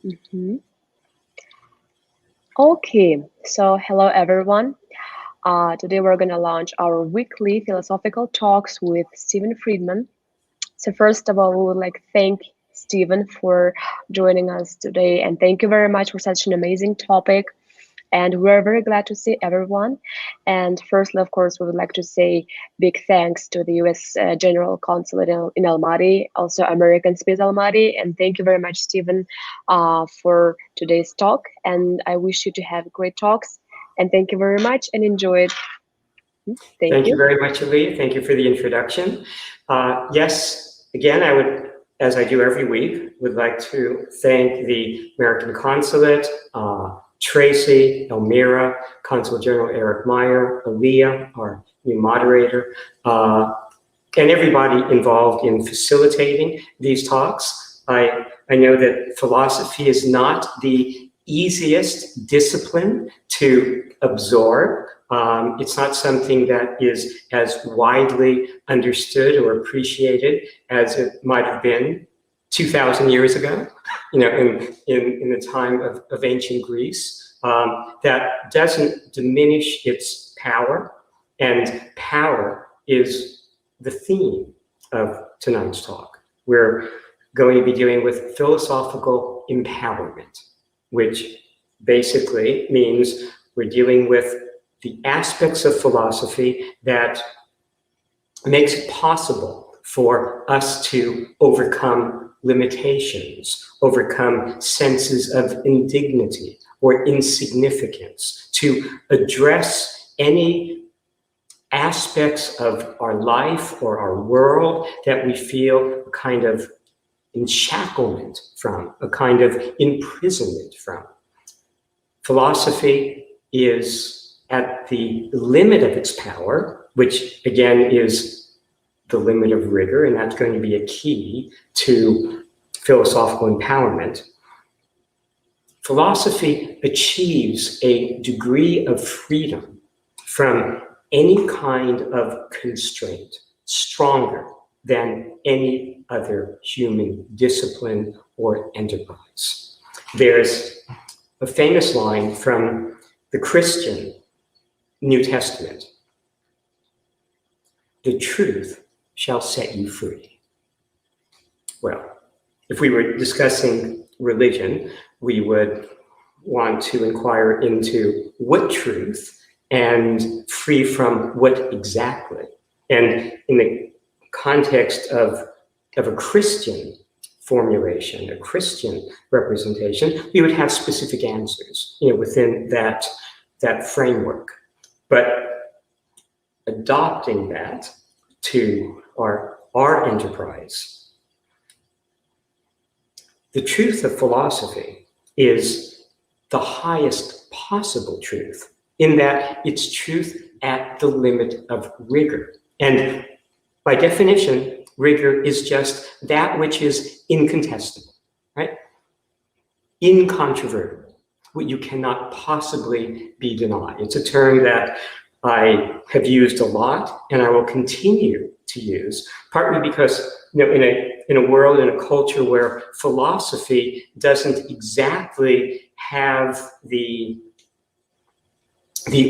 Mhm. Okay, so hello everyone. Today we're gonna launch our weekly philosophical talks with Stephen Friedman. So first of all, we would like to thank Stephen for joining us today, and thank you very much for such an amazing topic. And we're very glad to see everyone. And firstly, of course, we would like to say big thanks to the US General Consulate in Almaty, also American Space Almaty. And thank you very much, Stephen, for today's talk. And I wish you to have great talks. And thank you very much and enjoy it. Thank you very much, Aaliyah. Thank you for the introduction. Yes, again, I would, as I do every week, would like to thank the American Consulate, Tracy, Elmira, Consul General Eric Meyer, Aaliyah, our new moderator, and everybody involved in facilitating these talks. I know that philosophy is not the easiest discipline to absorb. It's not something that is as widely understood or appreciated as it might have been 2,000 years ago, in the time of ancient Greece. That doesn't diminish its power, and power is the theme of tonight's talk. We're going to be dealing with philosophical empowerment, which basically means we're dealing with the aspects of philosophy that makes it possible for us to overcome limitations, overcome senses of indignity or insignificance, to address any aspects of our life or our world that we feel a kind of enshacklement from, a kind of imprisonment from. Philosophy is at the limit of its power, which again is the limit of rigor, and that's going to be a key to philosophical empowerment. Philosophy achieves a degree of freedom from any kind of constraint, stronger than any other human discipline or enterprise. There's a famous line from the Christian New Testament: "The truth shall set you free." Well, if we were discussing religion, we would want to inquire into what truth and free from what exactly. And in the context of a Christian formulation, a Christian representation, we would have specific answers, within that framework. But adopting that to our enterprise, the truth of philosophy is the highest possible truth, in that it's truth at the limit of rigor. And by definition, rigor is just that which is incontestable, right? Incontrovertible, what you cannot possibly be denied. It's a term that I have used a lot, and I will continue to use, partly because in a world, in a culture where philosophy doesn't exactly have the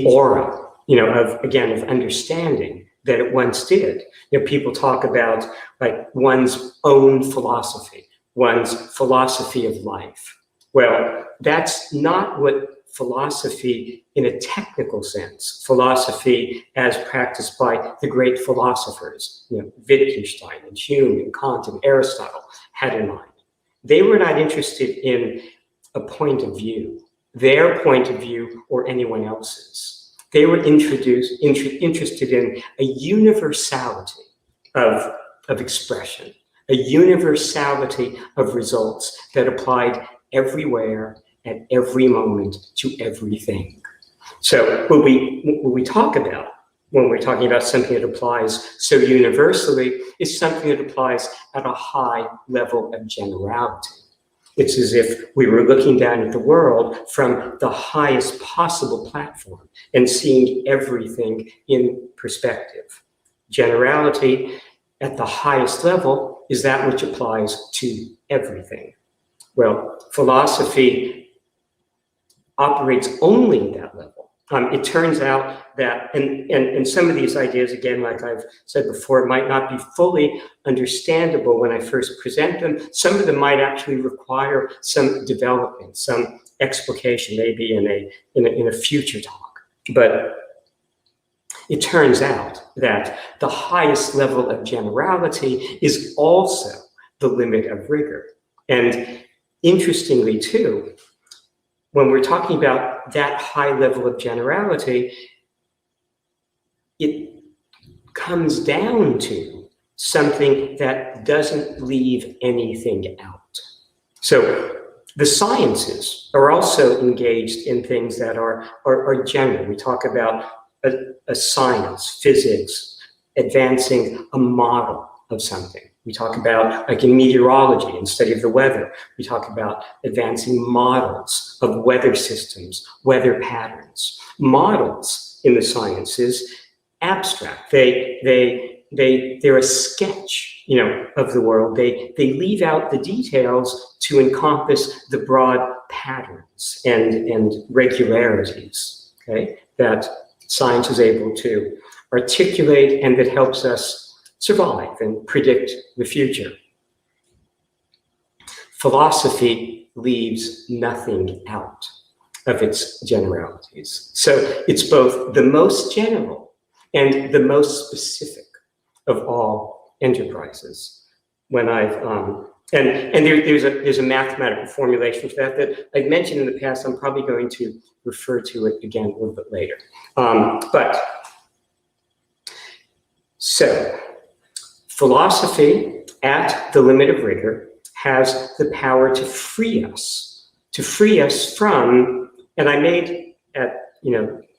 aura, of understanding that it once did. People talk about like one's own philosophy, one's philosophy of life. Well, that's not what philosophy in a technical sense, philosophy as practiced by the great philosophers, Wittgenstein and Hume and Kant and Aristotle had in mind. They were not interested in a point of view, their point of view or anyone else's. They were interested in a universality of expression, a universality of results that applied everywhere, at every moment, to everything. So what we talk about when we're talking about something that applies so universally is something that applies at a high level of generality. It's as if we were looking down at the world from the highest possible platform and seeing everything in perspective. Generality at the highest level is that which applies to everything. Well, philosophy operates only at that level. It turns out that, and some of these ideas, again, like I've said before, might not be fully understandable when I first present them. Some of them might actually require some development, some explication, maybe in a future talk. But it turns out that the highest level of generality is also the limit of rigor. And interestingly, too, when we're talking about that high level of generality, it comes down to something that doesn't leave anything out. So the sciences are also engaged in things that are general. We talk about a science, physics, advancing a model of something. We talk about, like in meteorology and study of the weather, we talk about advancing models of weather systems, weather patterns. Models in the sciences, abstract. They're a sketch, of the world. They leave out the details to encompass the broad patterns and regularities, okay, that science is able to articulate and that helps us survive and predict the future. Philosophy leaves nothing out of its generalities. So it's both the most general and the most specific of all enterprises. When I've and there's a mathematical formulation for that I've mentioned in the past. I'm probably going to refer to it again a little bit later. So philosophy at the limit of rigor has the power to free us from, and I made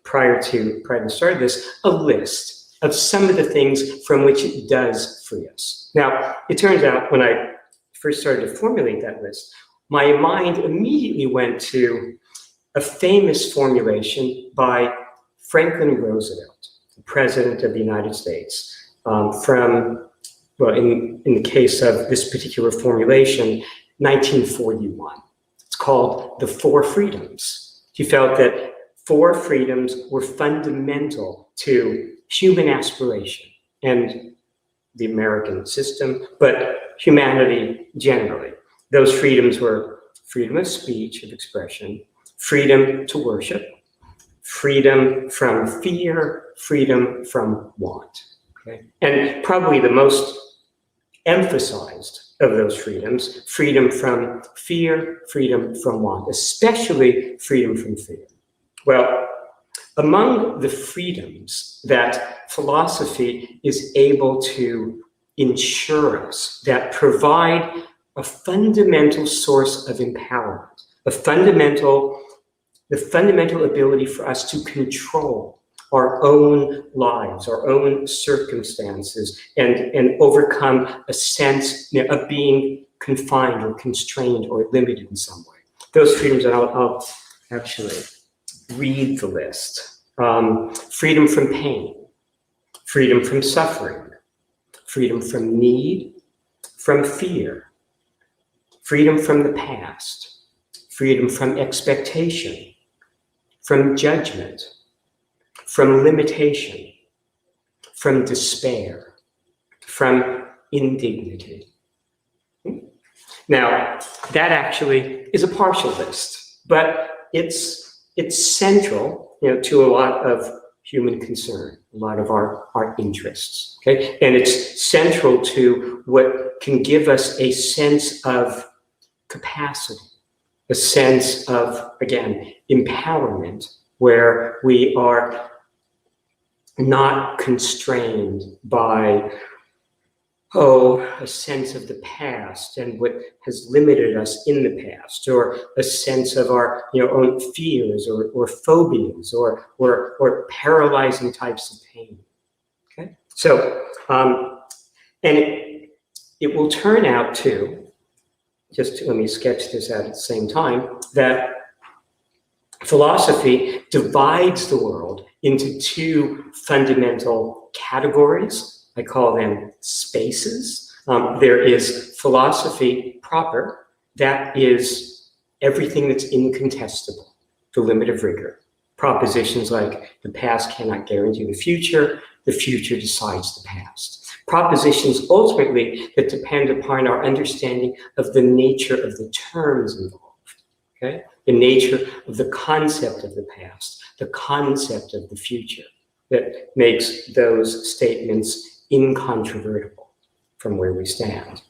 prior to the start of this, a list of some of the things from which it does free us. Now, it turns out when I first started to formulate that list, my mind immediately went to a famous formulation by Franklin Roosevelt, the President of the United States, in the case of this particular formulation, 1941. It's called the Four Freedoms. He felt that four freedoms were fundamental to human aspiration and the American system, but humanity generally. Those freedoms were freedom of speech, of expression, freedom to worship, freedom from fear, freedom from want. Okay? And probably the most emphasized of those freedoms, freedom from fear, freedom from want, especially freedom from fear. Well, among the freedoms that philosophy is able to ensure us, that provide a fundamental source of empowerment, the fundamental ability for us to control our own lives, our own circumstances, and overcome a sense of being confined or constrained or limited in some way. Those freedoms, and I'll actually read the list. Freedom from pain, freedom from suffering, freedom from need, from fear, freedom from the past, freedom from expectation, from judgment, from limitation, from despair, from indignity. Now, that actually is a partial list, but it's central, to a lot of human concern, a lot of our interests, okay? And it's central to what can give us a sense of capacity, a sense of, again, empowerment, where we are not constrained by, a sense of the past and what has limited us in the past, or a sense of our own fears or phobias or paralyzing types of pain. Okay, so and it will turn out to, let me sketch this out at the same time, that philosophy divides the world into two fundamental categories. I call them spaces. There is philosophy proper, that is everything that's incontestable, the limit of rigor. Propositions like the past cannot guarantee the future decides the past. Propositions ultimately that depend upon our understanding of the nature of the terms involved, okay? The nature of the concept of the past, the concept of the future, that makes those statements incontrovertible from where we stand.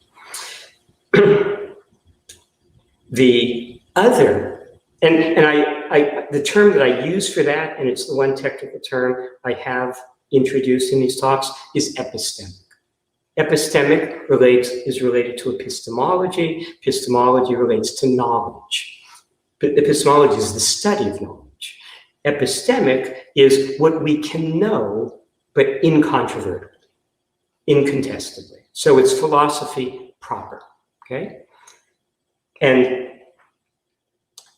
The other, and I the term that I use for that, and it's the one technical term I have introduced in these talks, is epistemic. Epistemic is related to epistemology. Epistemology relates to knowledge. But epistemology is the study of knowledge. Epistemic is what we can know, but incontrovertibly, incontestably. So it's philosophy proper, okay? And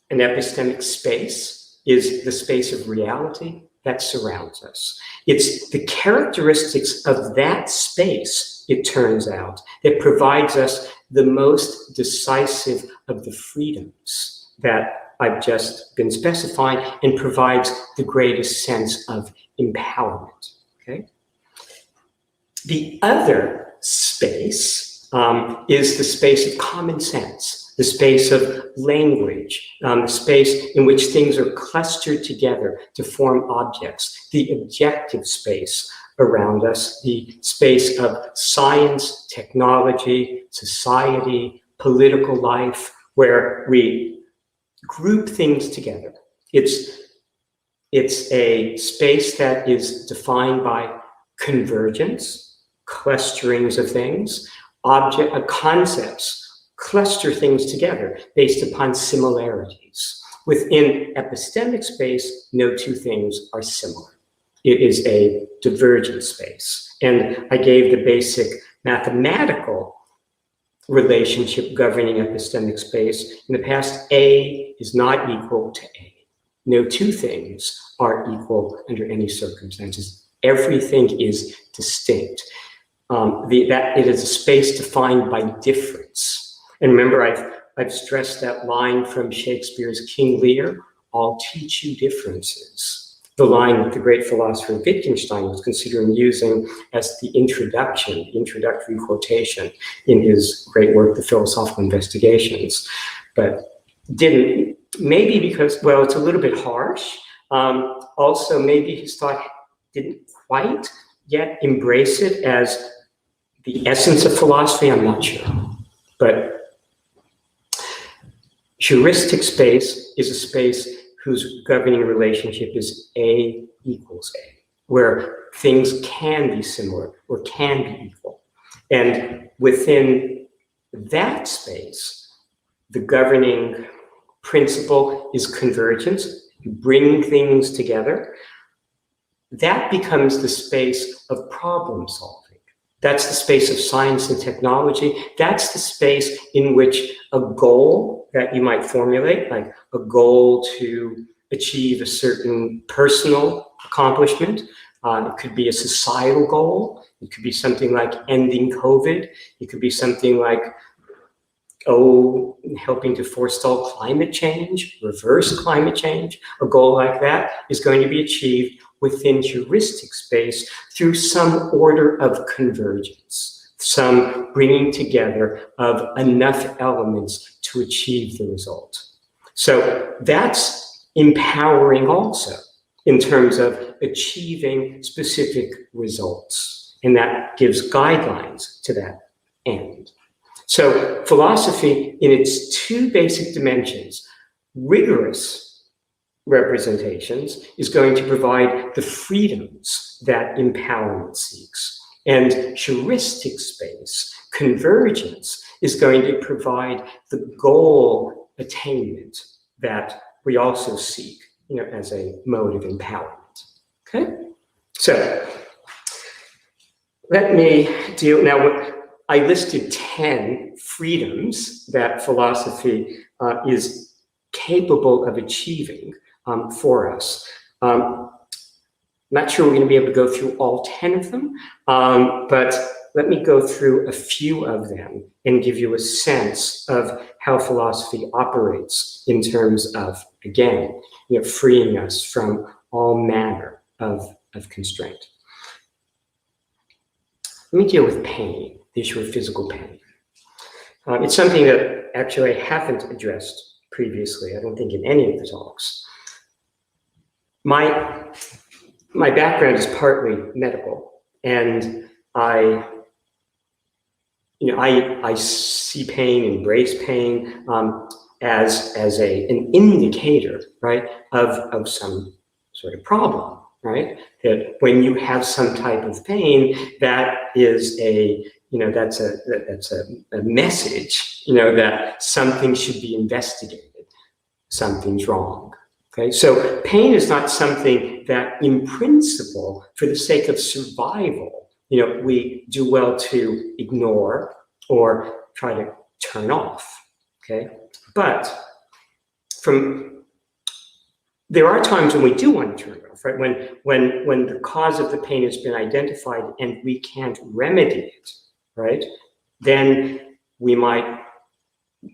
an epistemic space is the space of reality that surrounds us. It's the characteristics of that space, it turns out, that provides us the most decisive of the freedoms that I've just been specifying, and provides the greatest sense of empowerment, okay? The other space is the space of common sense, the space of language, the space in which things are clustered together to form objects, the objective space around us, the space of science, technology, society, political life, where we group things together. It's a space that is defined by convergence, clusterings of things, concepts cluster things together based upon similarities. Within epistemic space, no two things are similar. It is a divergent space. And I gave the basic mathematical relationship governing epistemic space. In the past, A is not equal to A. No two things are equal under any circumstances. Everything is distinct. It is a space defined by difference. And remember, I've stressed that line from Shakespeare's King Lear, "I'll teach you differences." The line that the great philosopher Wittgenstein was considering using as the introductory quotation in his great work, The Philosophical Investigations, but didn't, maybe because, well, it's a little bit harsh. Also, maybe his thought didn't quite yet embrace it as the essence of philosophy, I'm not sure. But heuristic space is a space whose governing relationship is A equals A, where things can be similar or can be equal. And within that space, the governing principle is convergence. You bring things together. That becomes the space of problem solving. That's the space of science and technology. That's the space in which a goal that you might formulate, like a goal to achieve a certain personal accomplishment. It could be a societal goal. It could be something like ending COVID. It could be something like, helping to forestall climate change, reverse climate change. A goal like that is going to be achieved within heuristic space through some order of convergence, some bringing together of enough elements to achieve the result. So that's empowering also in terms of achieving specific results. And that gives guidelines to that end. So philosophy, in its two basic dimensions, rigorous representations, is going to provide the freedoms that empowerment seeks. And heuristic space, convergence, is going to provide the goal attainment that we also seek, as a mode of empowerment. Okay? So let me deal now. I listed 10 freedoms that philosophy is capable of achieving for us. Not sure we're going to be able to go through all 10 of them, but let me go through a few of them and give you a sense of how philosophy operates in terms of, again, freeing us from all manner of constraint. Let me deal with pain, the issue of physical pain. It's something that actually I haven't addressed previously, I don't think in any of the talks. My background is partly medical, and I see pain, embrace pain as an indicator, right, of some sort of problem, right? That when you have some type of pain, that is that's a message, that something should be investigated, something's wrong. Okay, so pain is not something that, in principle, for the sake of survival, we do well to ignore or try to turn off. Okay, but there are times when we do want to turn it off, right? When the cause of the pain has been identified and we can't remedy it, right? Then we might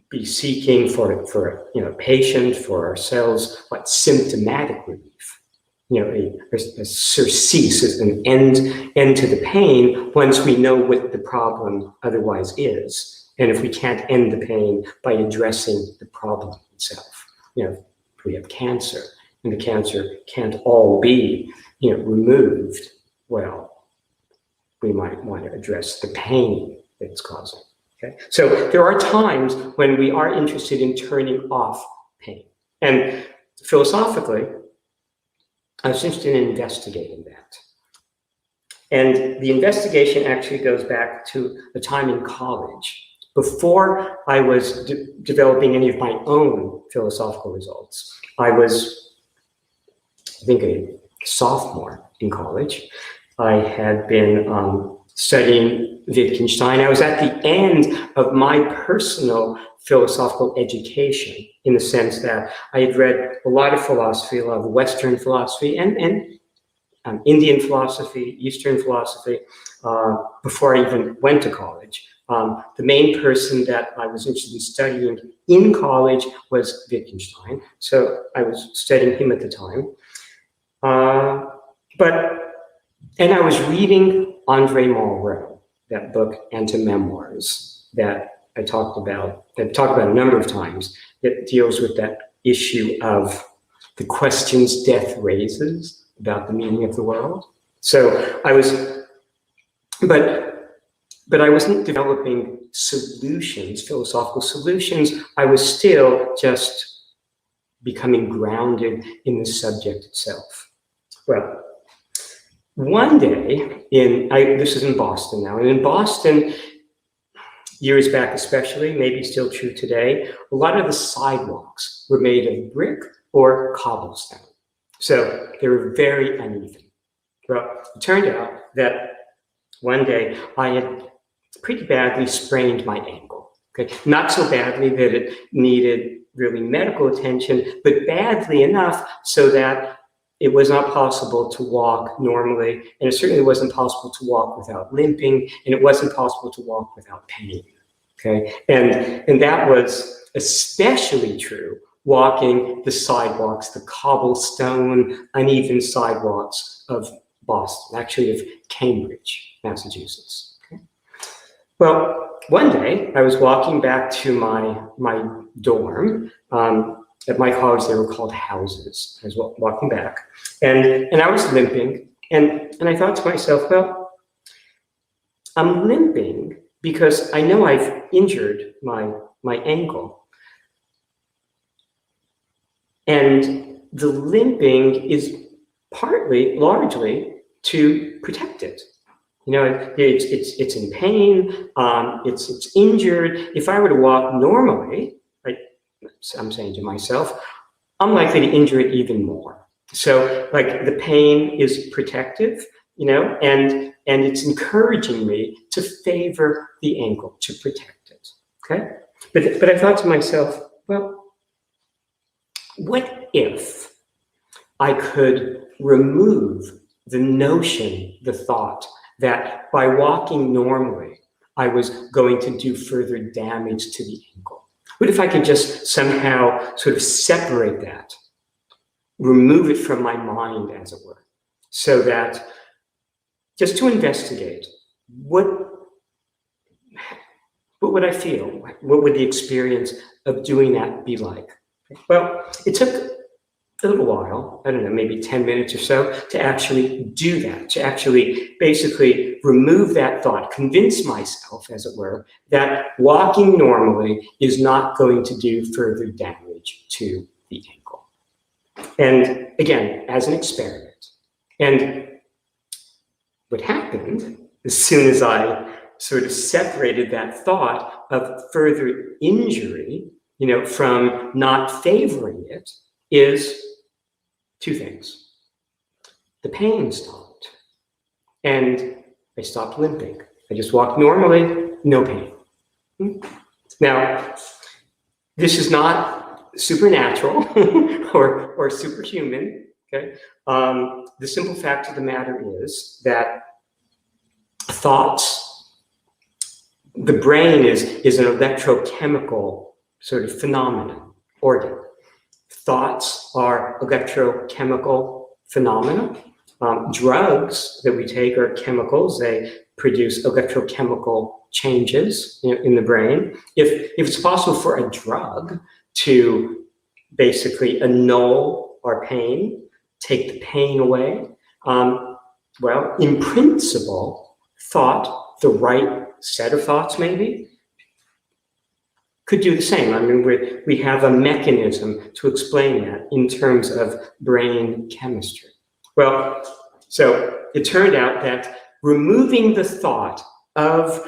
be seeking for patient, for ourselves, symptomatic relief. A surcease, an end to the pain once we know what the problem otherwise is. And if we can't end the pain by addressing the problem itself, if we have cancer and the cancer can't all be, removed, well, we might want to address the pain that it's causing. Okay? So there are times when we are interested in turning off pain. And philosophically, I was interested in investigating that. And the investigation actually goes back to a time in college, before I was developing any of my own philosophical results. I was, I think, a sophomore in college. I had been studying Wittgenstein. I was at the end of my personal philosophical education, in the sense that I had read a lot of philosophy, a lot of Western philosophy, and Indian philosophy, Eastern philosophy, before I even went to college. The main person that I was interested in studying in college was Wittgenstein, so I was studying him at the time. And I was reading Andre Malraux, that book, Anti-Memoirs, that I talked about a number of times, that deals with that issue of the questions death raises about the meaning of the world. So I was, but I wasn't developing solutions, philosophical solutions. I was still just becoming grounded in the subject itself. Well, one day, this is in Boston now, and in Boston, years back especially, maybe still true today, a lot of the sidewalks were made of brick or cobblestone. So they were very uneven. Well, it turned out that one day I had pretty badly sprained my ankle. Okay, not so badly that it needed really medical attention, but badly enough so that it was not possible to walk normally, and it certainly wasn't possible to walk without limping, and it wasn't possible to walk without pain. Okay, and that was especially true walking the sidewalks, the cobblestone, uneven sidewalks of Boston, actually of Cambridge, Massachusetts. Okay. Well, one day I was walking back to my dorm. At my college, they were called houses. I was walking back, and I was limping, and I thought to myself, well, I'm limping because I know I've injured my ankle. And the limping is largely to protect it. It's in pain, it's injured. If I were to walk normally, I'm saying to myself, I'm likely to injure it even more. So the pain is protective, and it's encouraging me to favor the ankle, to protect it, okay? But I thought to myself, well, what if I could remove the notion, the thought that by walking normally, I was going to do further damage to the ankle. What if I could just somehow sort of separate that, remove it from my mind, as it were, so that just to investigate what would I feel? What would the experience of doing that be like? Well, it took a little while, I don't know, maybe 10 minutes or so, to actually do that, to actually basically remove that thought, convince myself, as it were, that walking normally is not going to do further damage to the ankle. And again, as an experiment. And what happened, as soon as I sort of separated that thought of further injury, from not favoring it, is two things. The pain stopped, and I stopped limping. I just walked normally, no pain. Now, this is not supernatural or superhuman, okay? The simple fact of the matter is that thoughts, the brain is an electrochemical sort of phenomenon, organ. Thoughts are electrochemical phenomena. Drugs that we take are chemicals. They produce electrochemical changes in the brain. If it's possible for a drug to basically annul our pain, take the pain away, well, in principle, thought, the right set of thoughts maybe, could do the same. I mean, we have a mechanism to explain that in terms of brain chemistry. Well, so it turned out that removing the thought of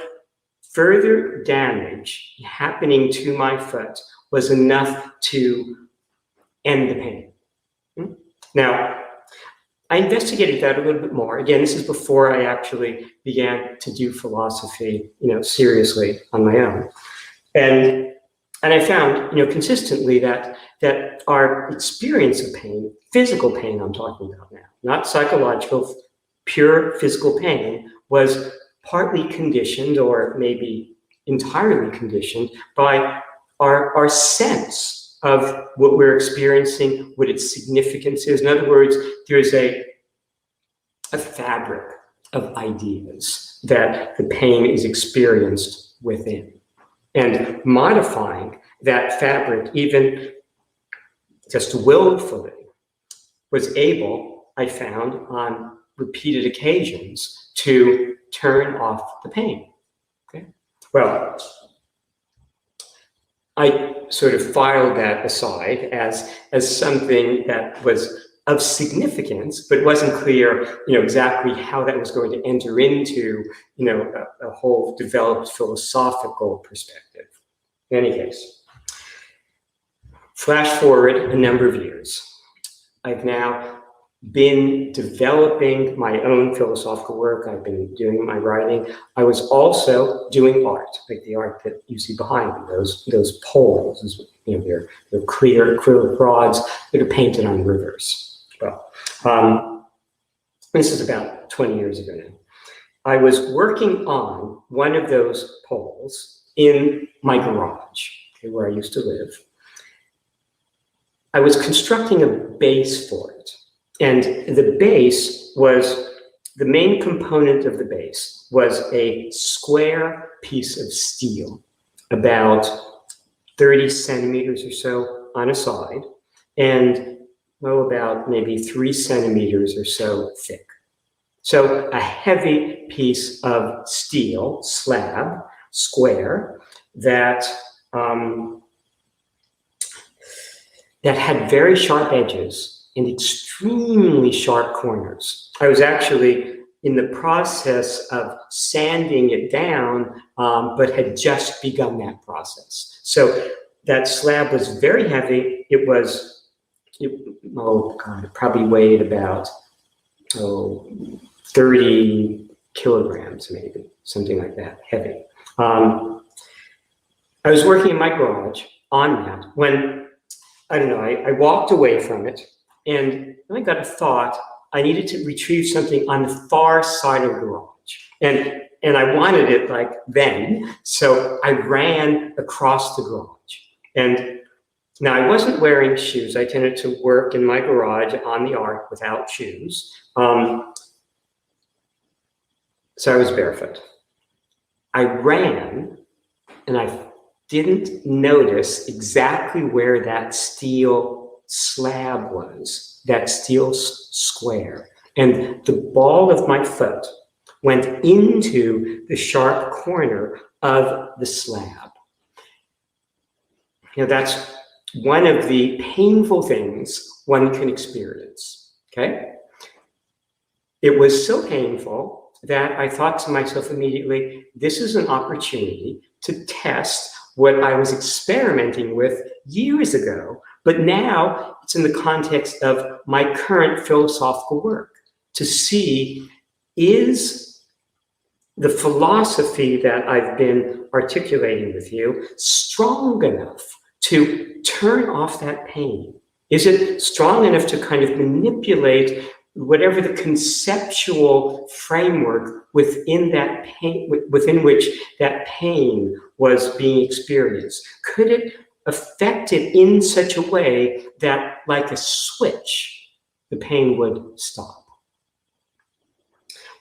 further damage happening to my foot was enough to end the pain. Now, I investigated that a little bit more. Again, this is before I actually began to do philosophy, seriously on my own. And I found, consistently that our experience of pain, physical pain I'm talking about now, not psychological, pure physical pain, was partly conditioned, or maybe entirely conditioned, by our sense of what we're experiencing, what its significance is. In other words, there's a fabric of ideas that the pain is experienced within. And modifying that fabric, even just willfully, was able, I found, on repeated occasions, to turn off the pain. Okay? Well, I sort of filed that aside as something that was of significance, but it wasn't clear, exactly how that was going to enter into, a whole developed philosophical perspective. In any case, flash forward a number of years. I've now been developing my own philosophical work. I've been doing my writing. I was also doing art, like the art that you see behind me, those poles, they're clear acrylic rods that are painted on rivers. Well, this is about 20 years ago now. I was working on one of those poles in my garage, where I used to live. I was constructing a base for it. And the base was, the main component of the base was a square piece of steel, about 30 centimeters or so on a side, and about maybe 3 centimeters or so thick. So a heavy piece of steel, slab, square, that had very sharp edges and extremely sharp corners. I was actually in the process of sanding it down, but had just begun that process. So that slab was very heavy. It probably weighed about 30 kilograms, maybe, something like that, heavy. I was working in my garage on that when, I don't know, I walked away from it, and I got a thought. I needed to retrieve something on the far side of the garage. And I wanted it like then, so I ran across the garage. And now I wasn't wearing shoes. I tended to work in my garage on the ark without shoes. So I was barefoot. I ran, and I didn't notice exactly where that steel slab was, that steel square. And the ball of my foot went into the sharp corner of the slab. That's one of the painful things one can experience, okay? It was so painful that I thought to myself immediately, this is an opportunity to test what I was experimenting with years ago, but now it's in the context of my current philosophical work, to see, is the philosophy that I've been articulating with you strong enough to turn off that pain? Is it strong enough to kind of manipulate whatever the conceptual framework within that pain, within which that pain was being experienced? Could it affect it in such a way that, like a switch, the pain would stop?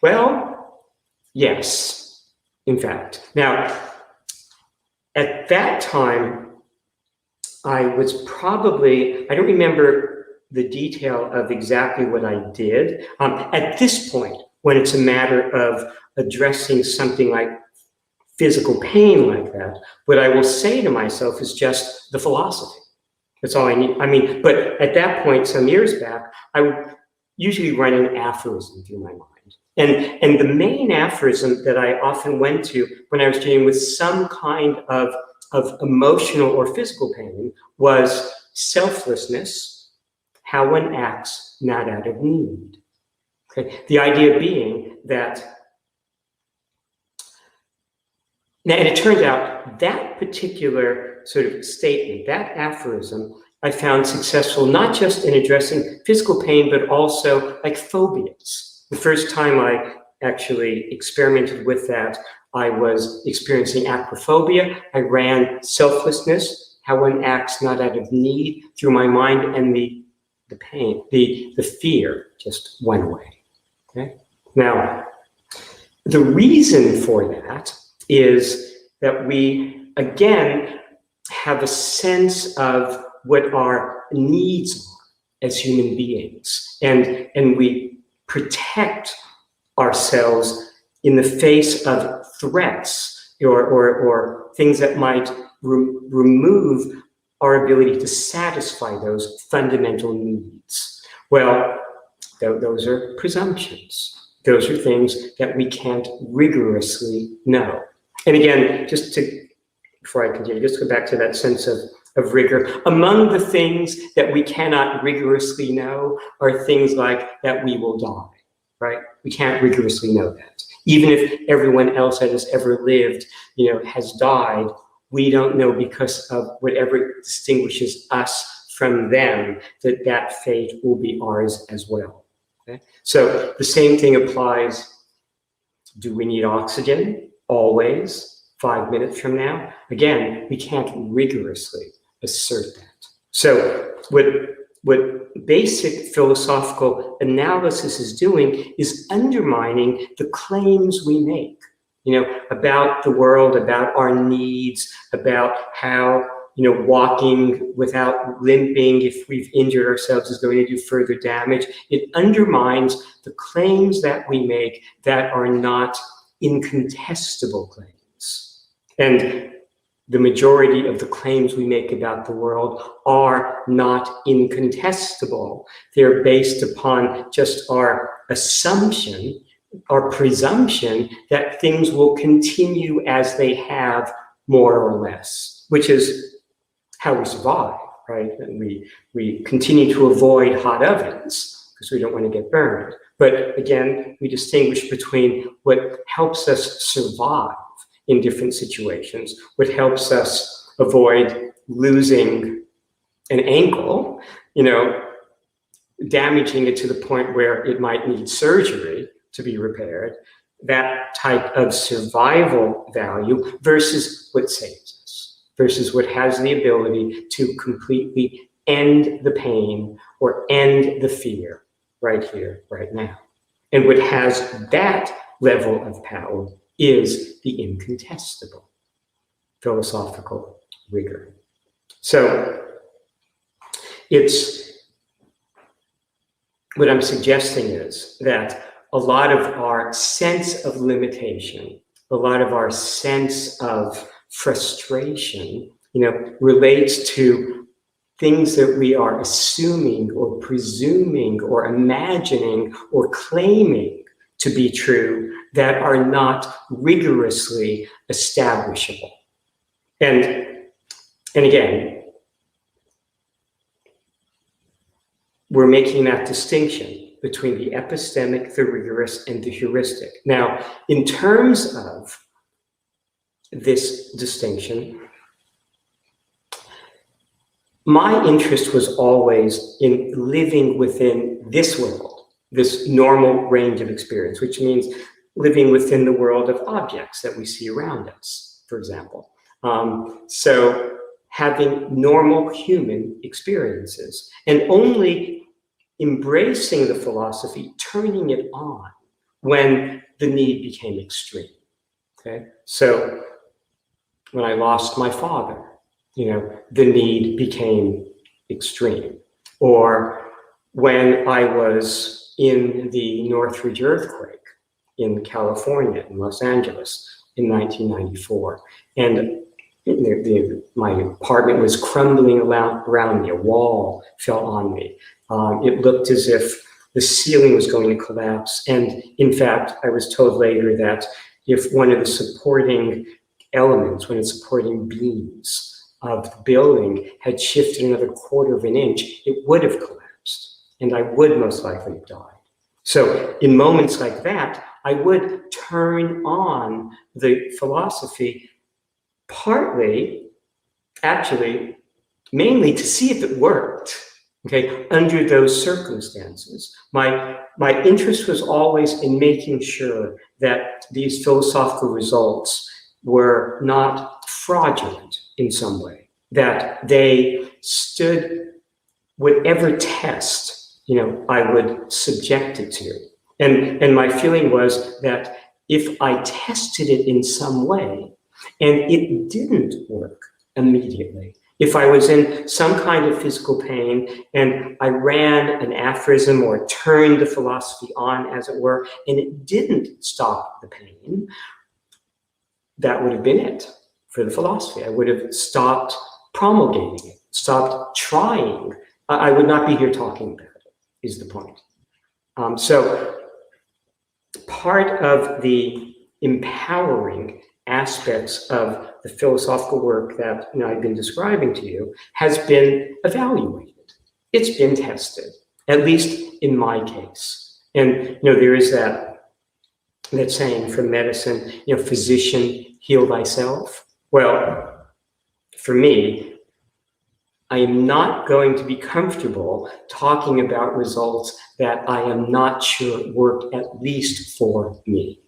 Well, yes, in fact. Now, at that time, I was probably, I don't remember the detail of exactly what I did. At this point, when it's a matter of addressing something like physical pain like that, what I will say to myself is just the philosophy. That's all I need. I mean, but at that point, some years back, I would usually run an aphorism through my mind. And the main aphorism that I often went to when I was dealing with some kind of emotional or physical pain was selflessness, how one acts not out of need. Okay? The idea being that, now, and it turns out that particular sort of statement, that aphorism, I found successful not just in addressing physical pain, but also like phobias. The first time I actually experimented with that, I was experiencing acrophobia. I ran selflessness, how one acts not out of need, through my mind, and the pain, the fear just went away. Okay? Now, the reason for that is that we, again, have a sense of what our needs are as human beings, and we protect ourselves in the face of threats or things that might remove our ability to satisfy those fundamental needs. Well, those are presumptions. Those are things that we can't rigorously know. And again, before I continue, just go back to that sense of rigor. Among the things that we cannot rigorously know are things like that we will die, right? We can't rigorously know that. Even if everyone else that has ever lived, has died, we don't know, because of whatever distinguishes us from them, that fate will be ours as well. Okay? So the same thing applies. Do we need oxygen? Always. 5 minutes from now? Again, we can't rigorously assert that. So what basic philosophical analysis is doing is undermining the claims we make, about the world, about our needs, about how, walking without limping, if we've injured ourselves, is going to do further damage. It undermines the claims that we make that are not incontestable claims. And the majority of the claims we make about the world are not incontestable. They're based upon just our assumption, our presumption that things will continue as they have, more or less, which is how we survive, right? And we continue to avoid hot ovens because we don't want to get burned. But again, we distinguish between what helps us survive in different situations, what helps us avoid losing an ankle, damaging it to the point where it might need surgery to be repaired, that type of survival value versus what saves us, versus what has the ability to completely end the pain or end the fear right here, right now. And what has that level of power is the incontestable philosophical rigor. So what I'm suggesting is that a lot of our sense of limitation, a lot of our sense of frustration, relates to things that we are assuming or presuming or imagining or claiming to be true that are not rigorously establishable. And again, we're making that distinction between the epistemic, the rigorous, and the heuristic. Now, in terms of this distinction, my interest was always in living within this world, this normal range of experience, which means living within the world of objects that we see around us, for example. So having normal human experiences and only embracing the philosophy, turning it on when the need became extreme, okay? So when I lost my father, the need became extreme. Or when I was in the Northridge earthquake in California, in Los Angeles in 1994, and my apartment was crumbling around me, a wall fell on me. It looked as if the ceiling was going to collapse. And in fact, I was told later that if one of the supporting elements, one of the supporting beams of the building had shifted another quarter of an inch, it would have collapsed, and I would most likely have died. So in moments like that, I would turn on the philosophy, partly, actually, mainly to see if it worked, okay, under those circumstances. My interest was always in making sure that these philosophical results were not fraudulent in some way, that they stood whatever test, I would subject it to. And my feeling was that if I tested it in some way and it didn't work immediately, if I was in some kind of physical pain and I ran an aphorism or turned the philosophy on, as it were, and it didn't stop the pain, that would have been it for the philosophy. I would have stopped promulgating it, stopped trying. I would not be here talking about it, is the point. So part of the empowering aspects of the philosophical work that I've been describing to you has been evaluated. It's been tested, at least in my case. And there is that saying from medicine, physician, heal thyself. Well, for me, I am not going to be comfortable talking about results that I am not sure work, at least for me.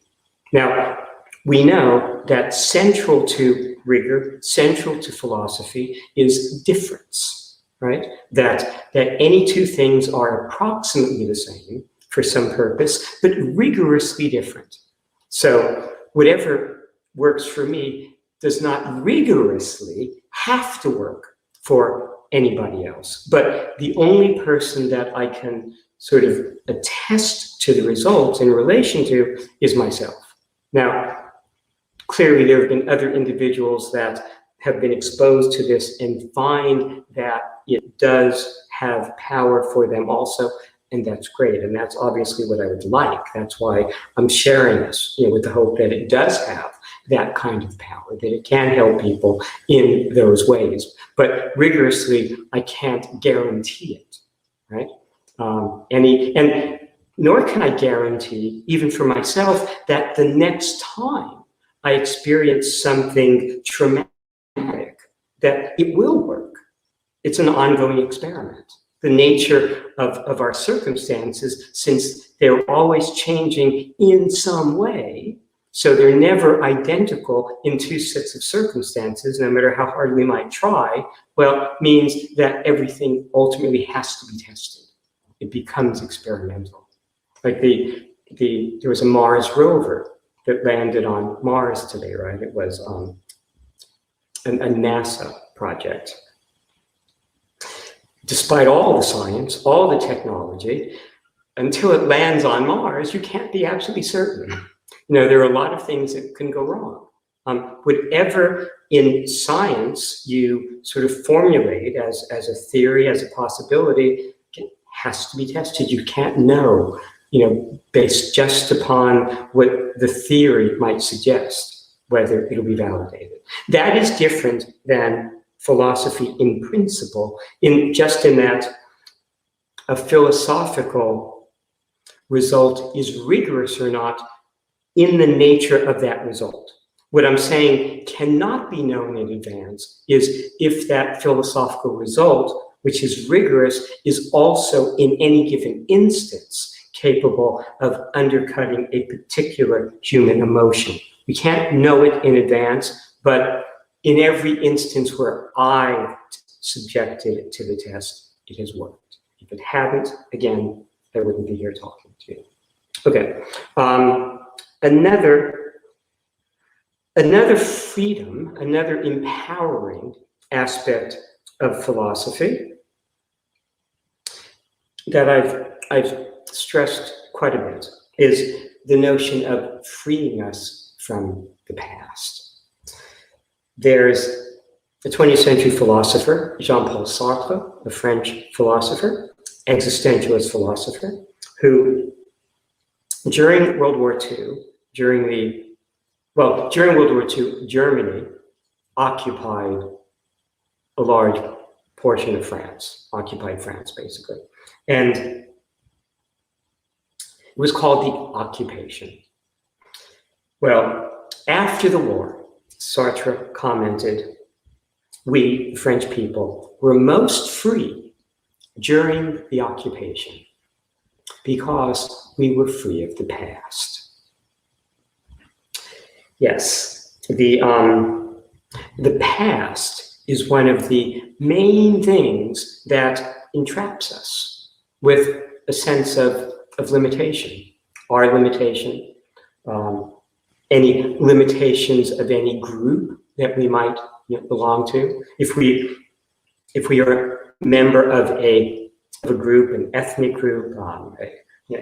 Now, we know that central to rigor, central to philosophy is difference, right? That any two things are approximately the same for some purpose, but rigorously different. So whatever works for me does not rigorously have to work for anybody else. But the only person that I can sort of attest to the results in relation to is myself. Now, clearly there have been other individuals that have been exposed to this and find that it does have power for them also, and that's great. And that's obviously what I would like. That's why I'm sharing this, with the hope that it does have that kind of power, that it can help people in those ways. But rigorously, I can't guarantee it, right? And nor can I guarantee, even for myself, that the next time I experience something traumatic, that it will work. It's an ongoing experiment. the nature of our circumstances, since they're always changing in some way. So they're never identical in two sets of circumstances, no matter how hard we might try, well, means that everything ultimately has to be tested. It becomes experimental. Like there was a Mars rover that landed on Mars today, right? It was a NASA project. Despite all the science, all the technology, until it lands on Mars, you can't be absolutely certain. There are a lot of things that can go wrong. Whatever in science you sort of formulate as a theory, as a possibility, it has to be tested. You can't know, based just upon what the theory might suggest, whether it'll be validated. That is different than philosophy in principle, in that a philosophical result is rigorous or not in the nature of that result. What I'm saying cannot be known in advance is if that philosophical result, which is rigorous, is also in any given instance capable of undercutting a particular human emotion. We can't know it in advance, but in every instance where I subjected it to the test, it has worked. If it hadn't, again, I wouldn't be here talking to you. Okay. Another freedom, another empowering aspect of philosophy that I've stressed quite a bit is the notion of freeing us from the past. There's a 20th century philosopher, Jean-Paul Sartre, a French philosopher, existentialist philosopher, who during World War II, during World War II, Germany occupied a large portion of France, occupied France, basically. And it was called the occupation. Well, after the war, Sartre commented, we, the French people, were most free during the occupation because we were free of the past. Yes, the past is one of the main things that entraps us with a sense of limitation, our limitation, any limitations of any group that we might belong to. If we are a member of a group, an ethnic group,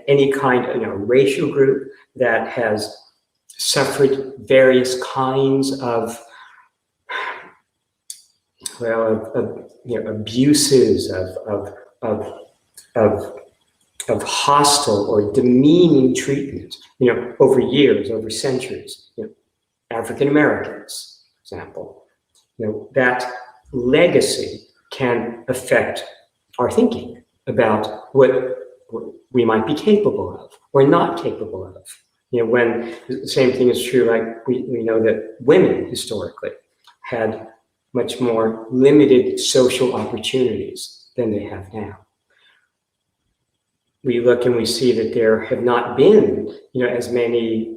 any kind of racial group that has suffered various kinds of abuses, of hostile or demeaning treatment, over years, over centuries. African Americans, for example, that legacy can affect our thinking about what we might be capable of or not capable of. When the same thing is true, like we know that women historically had much more limited social opportunities than they have now. We look and we see that there have not been, as many,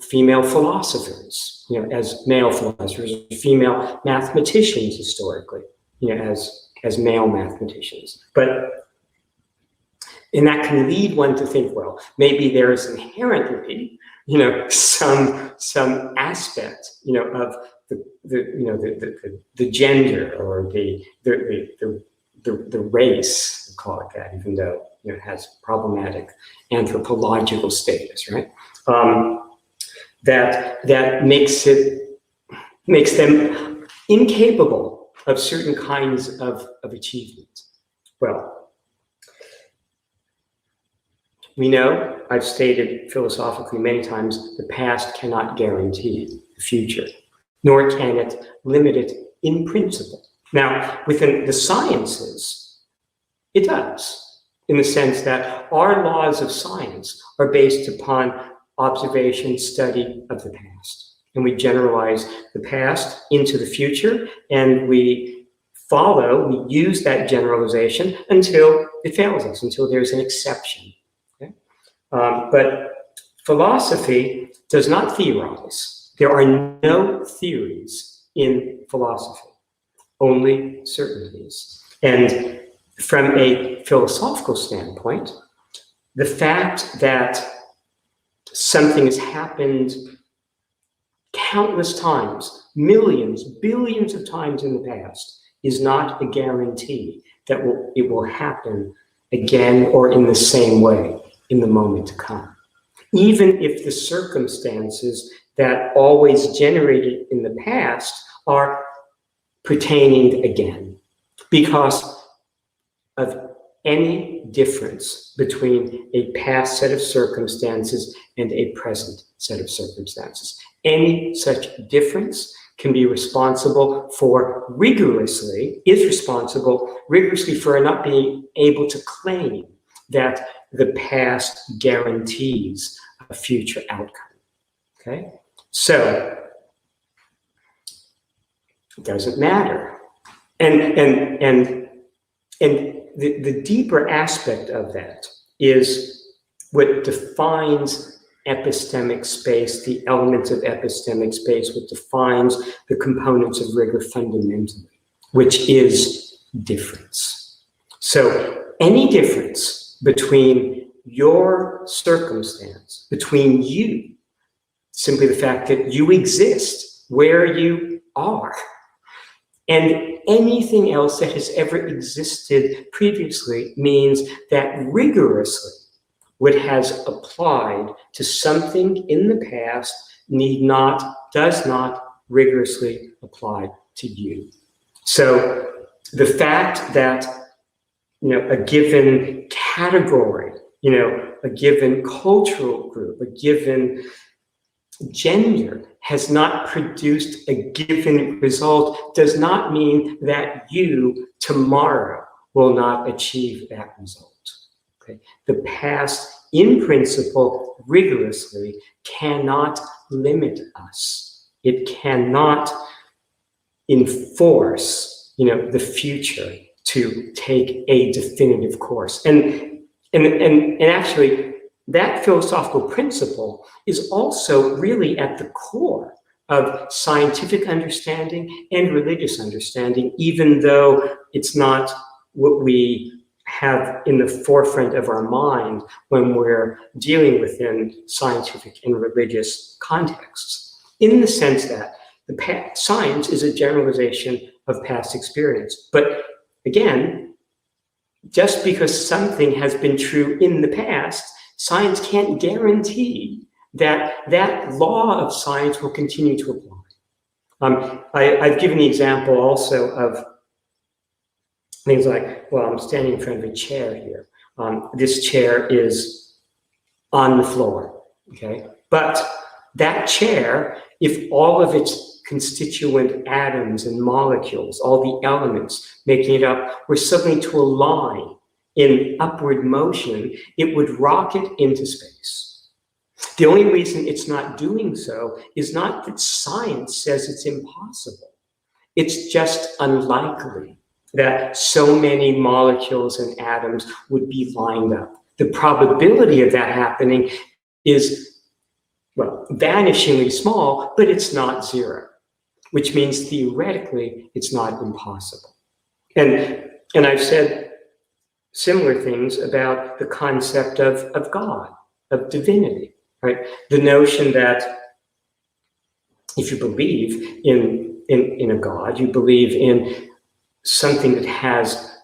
female philosophers, as male philosophers, female mathematicians historically, as male mathematicians. And that can lead one to think, well, maybe there is inherently, some aspect, of the gender or the race, we'll call it that, even though it has problematic anthropological status, right? That makes them incapable of certain kinds of achievement. Well, we know, I've stated philosophically many times, the past cannot guarantee the future, nor can it limit it in principle. Now, within the sciences, it does, in the sense that our laws of science are based upon observation, study of the past. And we generalize the past into the future, and we follow, we use that generalization until it fails us, until there's an exception. Okay? But philosophy does not theorize. There are no theories in philosophy, only certainties. And from a philosophical standpoint, the fact that something has happened countless times, millions, billions of times in the past, is not a guarantee that it will happen again or in the same way in the moment to come. Even if the circumstances that always generated in the past are pertaining again, because of any difference between a past set of circumstances and a present set of circumstances. Any such difference can be responsible is responsible rigorously for not being able to claim that the past guarantees a future outcome. Okay? So, it doesn't matter. And the deeper aspect of that is what defines epistemic space, the elements of epistemic space, what defines the components of rigor fundamentally, which is difference. So any difference between your circumstance, between you, simply the fact that you exist where you are, and anything else that has ever existed previously means that rigorously what has applied to something in the past does not rigorously apply to you. So the fact that a given category, a given cultural group, a given gender has not produced a given result does not mean that you tomorrow will not achieve that result. Okay? The past, in principle, rigorously cannot limit us. It cannot enforce, the future to take a definitive course. And actually, that philosophical principle is also really at the core of scientific understanding and religious understanding, even though it's not what we have in the forefront of our mind when we're dealing within scientific and religious contexts, in the sense that science is a generalization of past experience. But again, just because something has been true in the past, science can't guarantee that that law of science will continue to apply. I've given the example also of things like, well, I'm standing in front of a chair here. This chair is on the floor, okay? But that chair, if all of its constituent atoms and molecules, all the elements making it up, were suddenly to align in upward motion, it would rocket into space. The only reason it's not doing so is not that science says it's impossible. It's just unlikely that so many molecules and atoms would be lined up. The probability of that happening is, well, vanishingly small, but it's not zero, which means theoretically it's not impossible. And I've said similar things about the concept of God, of divinity, right? The notion that if you believe in a God, you believe in something that has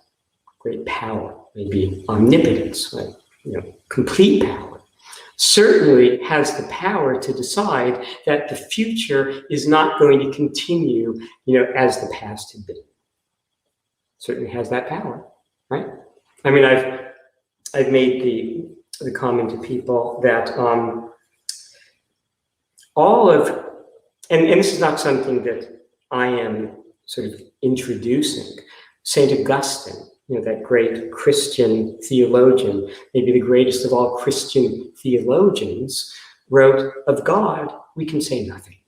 great power, maybe omnipotence, right? Complete power, certainly has the power to decide that the future is not going to continue, as the past had been. Certainly has that power, right? I mean, I've made the comment to people that and this is not something that I am sort of introducing. St. Augustine, that great Christian theologian, maybe the greatest of all Christian theologians, wrote, of God, we can say nothing.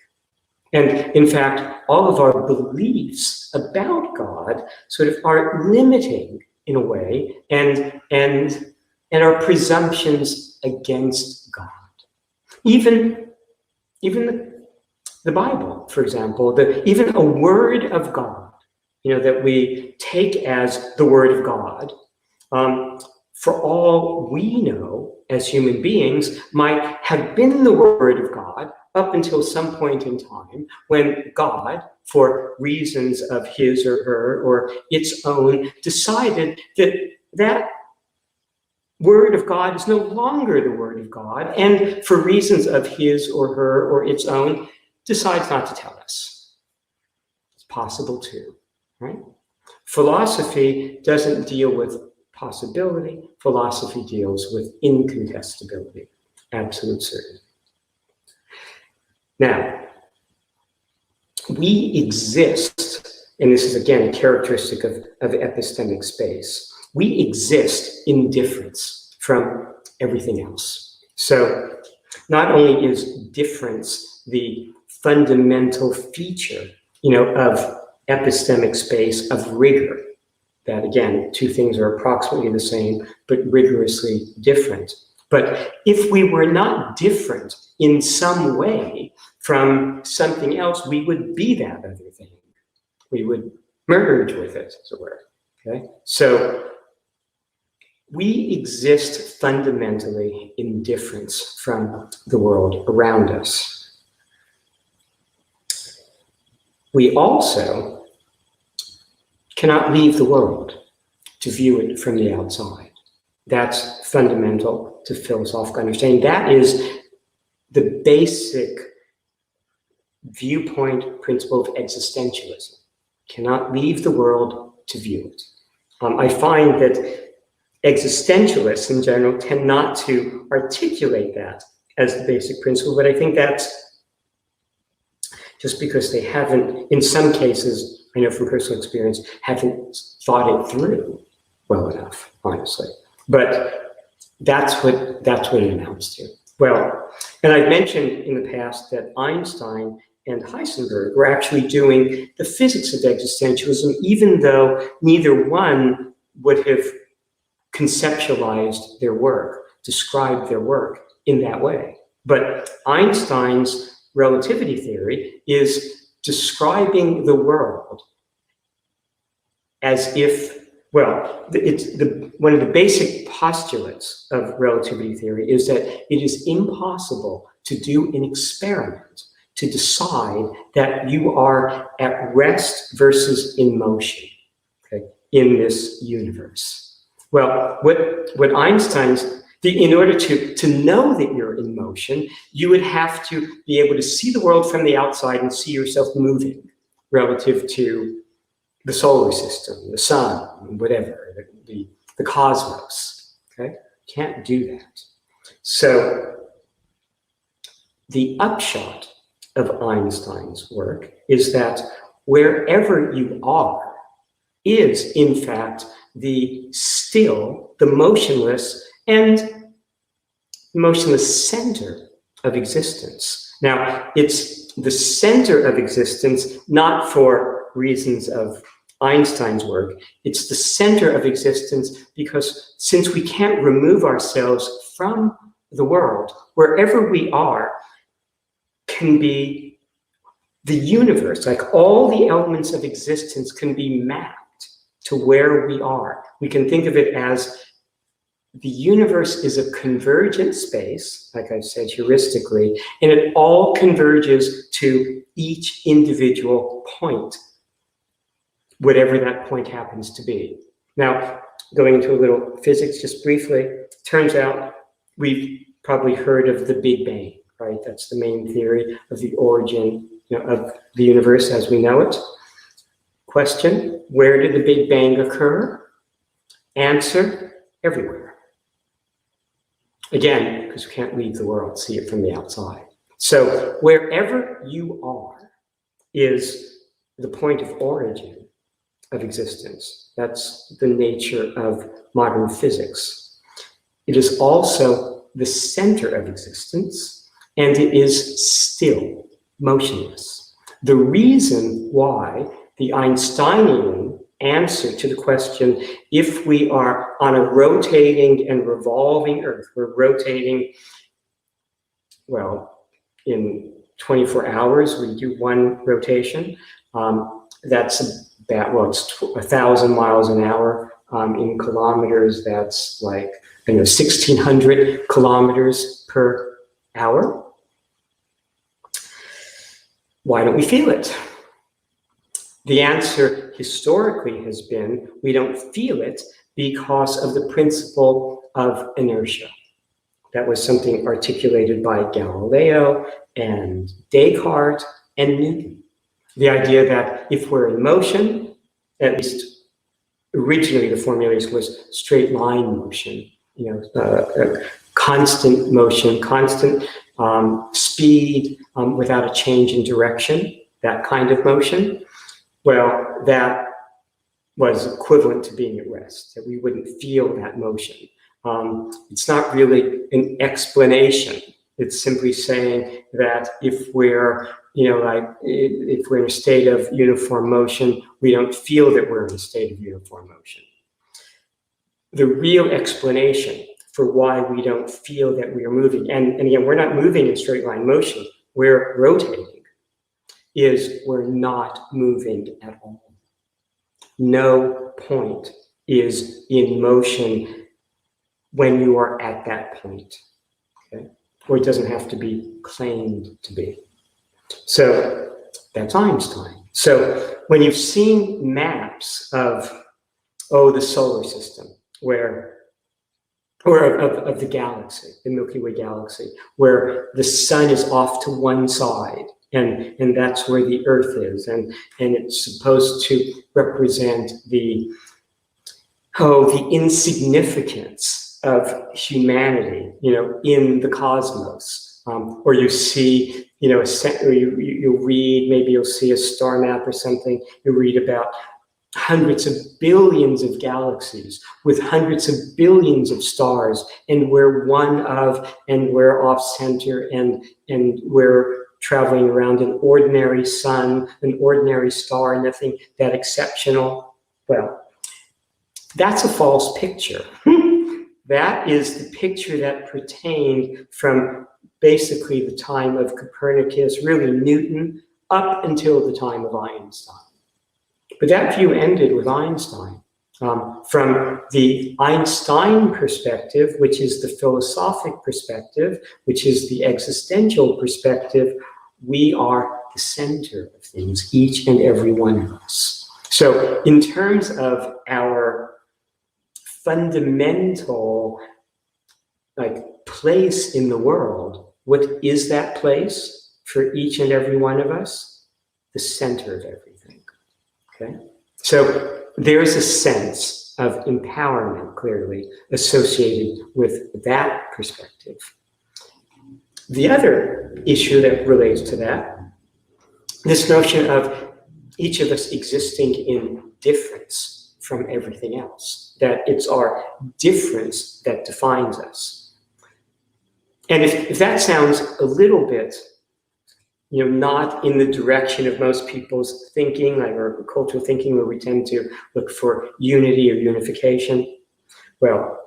And in fact, all of our beliefs about God God sort of are limiting in a way and are presumptions against God. Even the Bible, for example, even a word of God, that we take as the word of God, for all we know as human beings, might have been the word of God up until some point in time when God, for reasons of his or her or its own, decided that word of God is no longer the word of God, and for reasons of his or her or its own, decides not to tell us. It's possible too, right? Philosophy doesn't deal with possibility. Philosophy deals with incontestability, absolute certainty. Now, we exist, and this is again a characteristic of epistemic space, we exist in difference from everything else. So not only is difference the fundamental feature, of epistemic space, of rigor, that again, two things are approximately the same, but rigorously different. But if we were not different in some way from something else, we would be that other thing. We would merge with it, as it were. Okay? So we exist fundamentally in difference from the world around us. We also cannot leave the world to view it from the outside. That's fundamental to philosophical understanding. That is the basic viewpoint principle of existentialism. Cannot leave the world to view it. I find that existentialists in general tend not to articulate that as the basic principle, but I think that's just because they haven't, in some cases, I know from personal experience, haven't thought it through well enough, honestly. But that's what it amounts to. Well, and I've mentioned in the past that Einstein and Heisenberg were actually doing the physics of existentialism, even though neither one would have conceptualized their work, described their work in that way. But Einstein's relativity theory is describing the world as if, well, one of the basic postulates of relativity theory is that it is impossible to do an experiment to decide that you are at rest versus in motion, okay, in this universe. Well, what Einstein's, in order to know that you're in motion, you would have to be able to see the world from the outside and see yourself moving relative to the solar system, the sun, whatever, the cosmos, okay? Can't do that. So the upshot of Einstein's work is that wherever you are is, in fact, the still, the motionless, and motionless center of existence. Now, it's the center of existence, not for reasons of Einstein's work. It's the center of existence because since we can't remove ourselves from the world, wherever we are can be the universe, like all the elements of existence can be mapped to where we are. We can think of it as the universe is a convergent space, like I've said heuristically, and it all converges to each individual point, whatever that point happens to be. Now, going into a little physics just briefly, turns out we've probably heard of the Big Bang, right? That's the main theory of the origin, of the universe as we know it. Question, where did the Big Bang occur? Answer, everywhere. Again, because we can't leave the world, see it from the outside. So wherever you are is the point of origin of existence. That's the nature of modern physics. It is also the center of existence, and it is still motionless. The reason why the Einsteinian answer to the question, if we are on a rotating and revolving Earth, we're rotating, well, in 24 hours, we do one rotation. That's about, well, it's 1,000 miles an hour. In kilometers, that's like, 1,600 kilometers per hour. Why don't we feel it? The answer historically has been, we don't feel it because of the principle of inertia. That was something articulated by Galileo and Descartes and Newton. The idea that if we're in motion, at least originally the formulation was straight line motion, constant motion, constant speed without a change in direction, that kind of motion. Well, that was equivalent to being at rest, that we wouldn't feel that motion. It's not really an explanation. It's simply saying that if we're, if we're in a state of uniform motion, we don't feel that we're in a state of uniform motion. The real explanation for why we don't feel that we are moving, and again, we're not moving in straight line motion, we're rotating, is we're not moving at all. No point is in motion when you are at that point, okay? Or it doesn't have to be claimed to be. So that's Einstein. So when you've seen maps of, the solar system, of the galaxy, the Milky Way galaxy, where the sun is off to one side, and that's where the Earth is, and it's supposed to represent the insignificance of humanity, in the cosmos. Or you see, you'll read, maybe you'll see a star map or something, you read about hundreds of billions of galaxies with hundreds of billions of stars, and we're one of, and we're off center, and we're traveling around an ordinary sun, an ordinary star, nothing that exceptional. Well, that's a false picture. That is the picture that pertained from basically the time of Copernicus, really Newton, up until the time of Einstein. But that view ended with Einstein. From the Einstein perspective, which is the philosophic perspective, which is the existential perspective, we are the center of things, each and every one of us. So in terms of our fundamental place in the world, what is that place for each and every one of us? The center of everything. Okay? So there's a sense of empowerment clearly associated with that perspective. The other issue that relates to that, this notion of each of us existing in difference from everything else, that it's our difference that defines us. And if that sounds a little bit, not in the direction of most people's thinking, or cultural thinking, where we tend to look for unity or unification, well,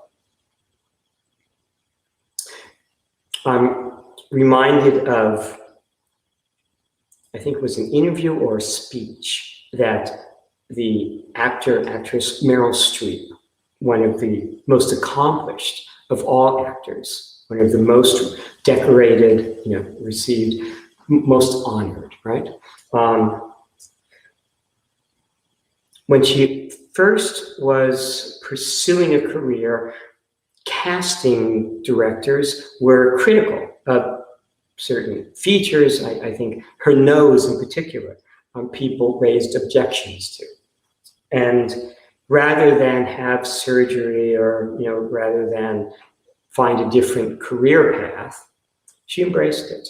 I'm reminded of, I think it was an interview or a speech that the actress Meryl Streep, one of the most accomplished of all actors, one of the most decorated, received, most honored, right? When she first was pursuing a career, casting directors were critical of certain features. I think her nose in particular, people raised objections to. And rather than have surgery or, rather than find a different career path, she embraced it.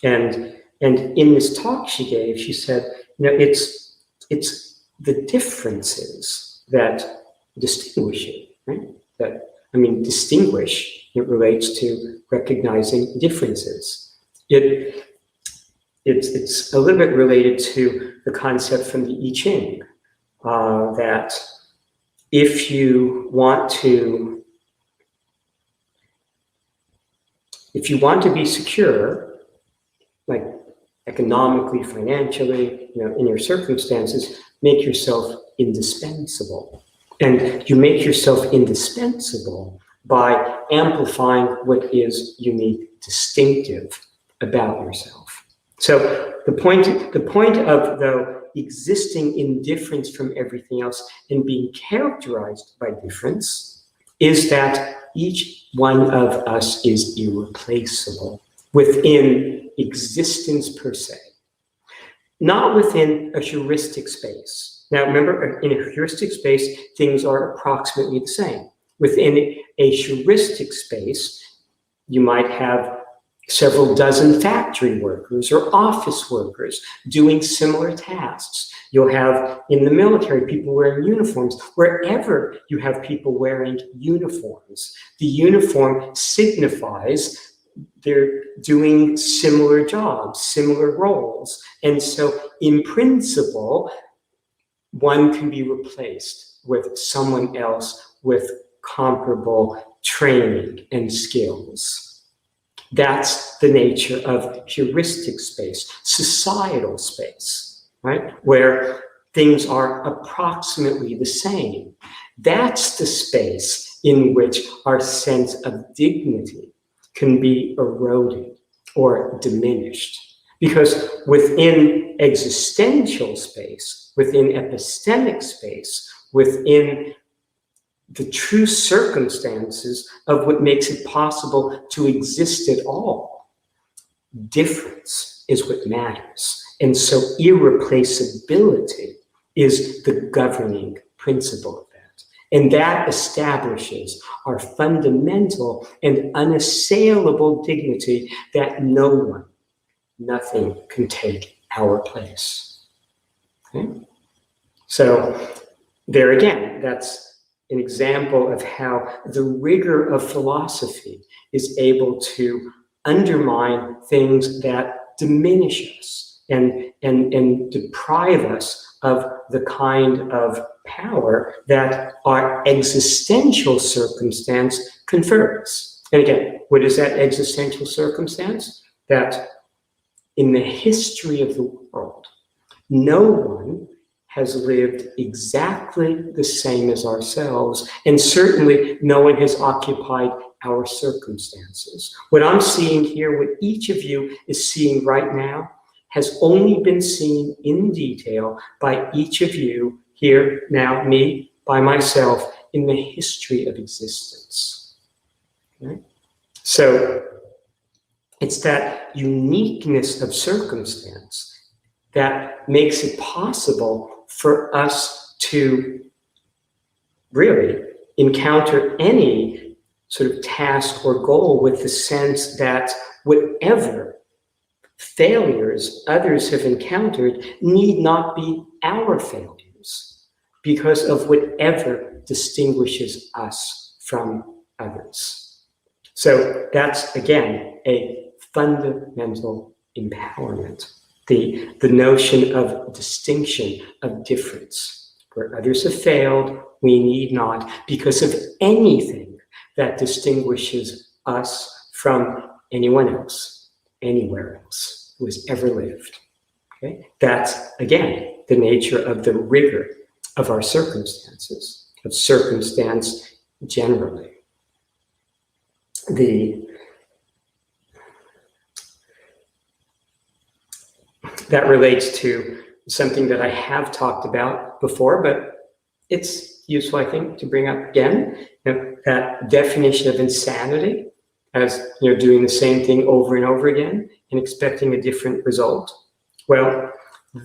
And in this talk she gave, she said, it's the differences that distinguish you, right? Distinguish, it relates to recognizing differences. It's a little bit related to the concept from the I Ching. that if you want to be secure, like economically, financially, in your circumstances, make yourself indispensable. And you make yourself indispensable by amplifying what is unique, distinctive about yourself. So the point of, though, existing in difference from everything else and being characterized by difference is that each one of us is irreplaceable within existence per se, not within a heuristic space. Now, remember, in a heuristic space, things are approximately the same. Within a heuristic space, you might have several dozen factory workers or office workers doing similar tasks. You'll have in the military people wearing uniforms. Wherever you have people wearing uniforms, the uniform signifies they're doing similar jobs, similar roles. And so in principle, one can be replaced with someone else with comparable training and skills. That's the nature of heuristic space, societal space, right? Where things are approximately the same. That's the space in which our sense of dignity can be eroded or diminished. Because within existential space, within epistemic space, within the true circumstances of what makes it possible to exist at all, difference is what matters. And so irreplaceability is the governing principle of that. And that establishes our fundamental and unassailable dignity that no one, nothing can take our place. Okay? So there again, that's an example of how the rigor of philosophy is able to undermine things that diminish us and deprive us of the kind of power that our existential circumstance confers. And again, what is that existential circumstance? That in the history of the world, no one has lived exactly the same as ourselves, and certainly no one has occupied our circumstances. What I'm seeing here, what each of you is seeing right now, has only been seen in detail by each of you here, now, me, by myself, in the history of existence. Okay? So it's that uniqueness of circumstance that makes it possible for us to really encounter any sort of task or goal with the sense that whatever failures others have encountered need not be our failures because of whatever distinguishes us from others. So that's, again, a fundamental empowerment. The notion of distinction, of difference. Where others have failed, we need not, because of anything that distinguishes us from anyone else, anywhere else who has ever lived. Okay? That's, again, the nature of the rigor of our circumstances, of circumstance generally. That relates to something that I have talked about before, but it's useful, I think, to bring up again. That definition of insanity as doing the same thing over and over again and expecting a different result. Well,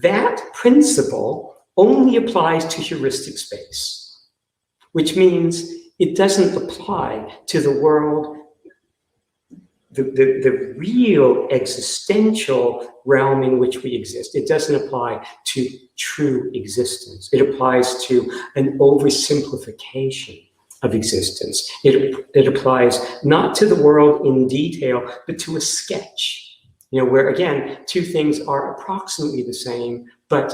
that principle only applies to heuristic space, which means it doesn't apply to the world, the real existential realm in which we exist. It doesn't apply to true existence. It applies to an oversimplification of existence. It applies not to the world in detail, but to a sketch, where again, two things are approximately the same, but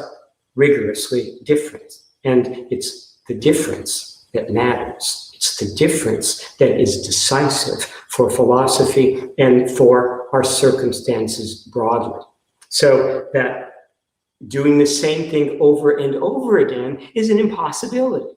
rigorously different. And it's the difference that matters. It's the difference that is decisive for philosophy and for our circumstances broadly. So that doing the same thing over and over again is an impossibility.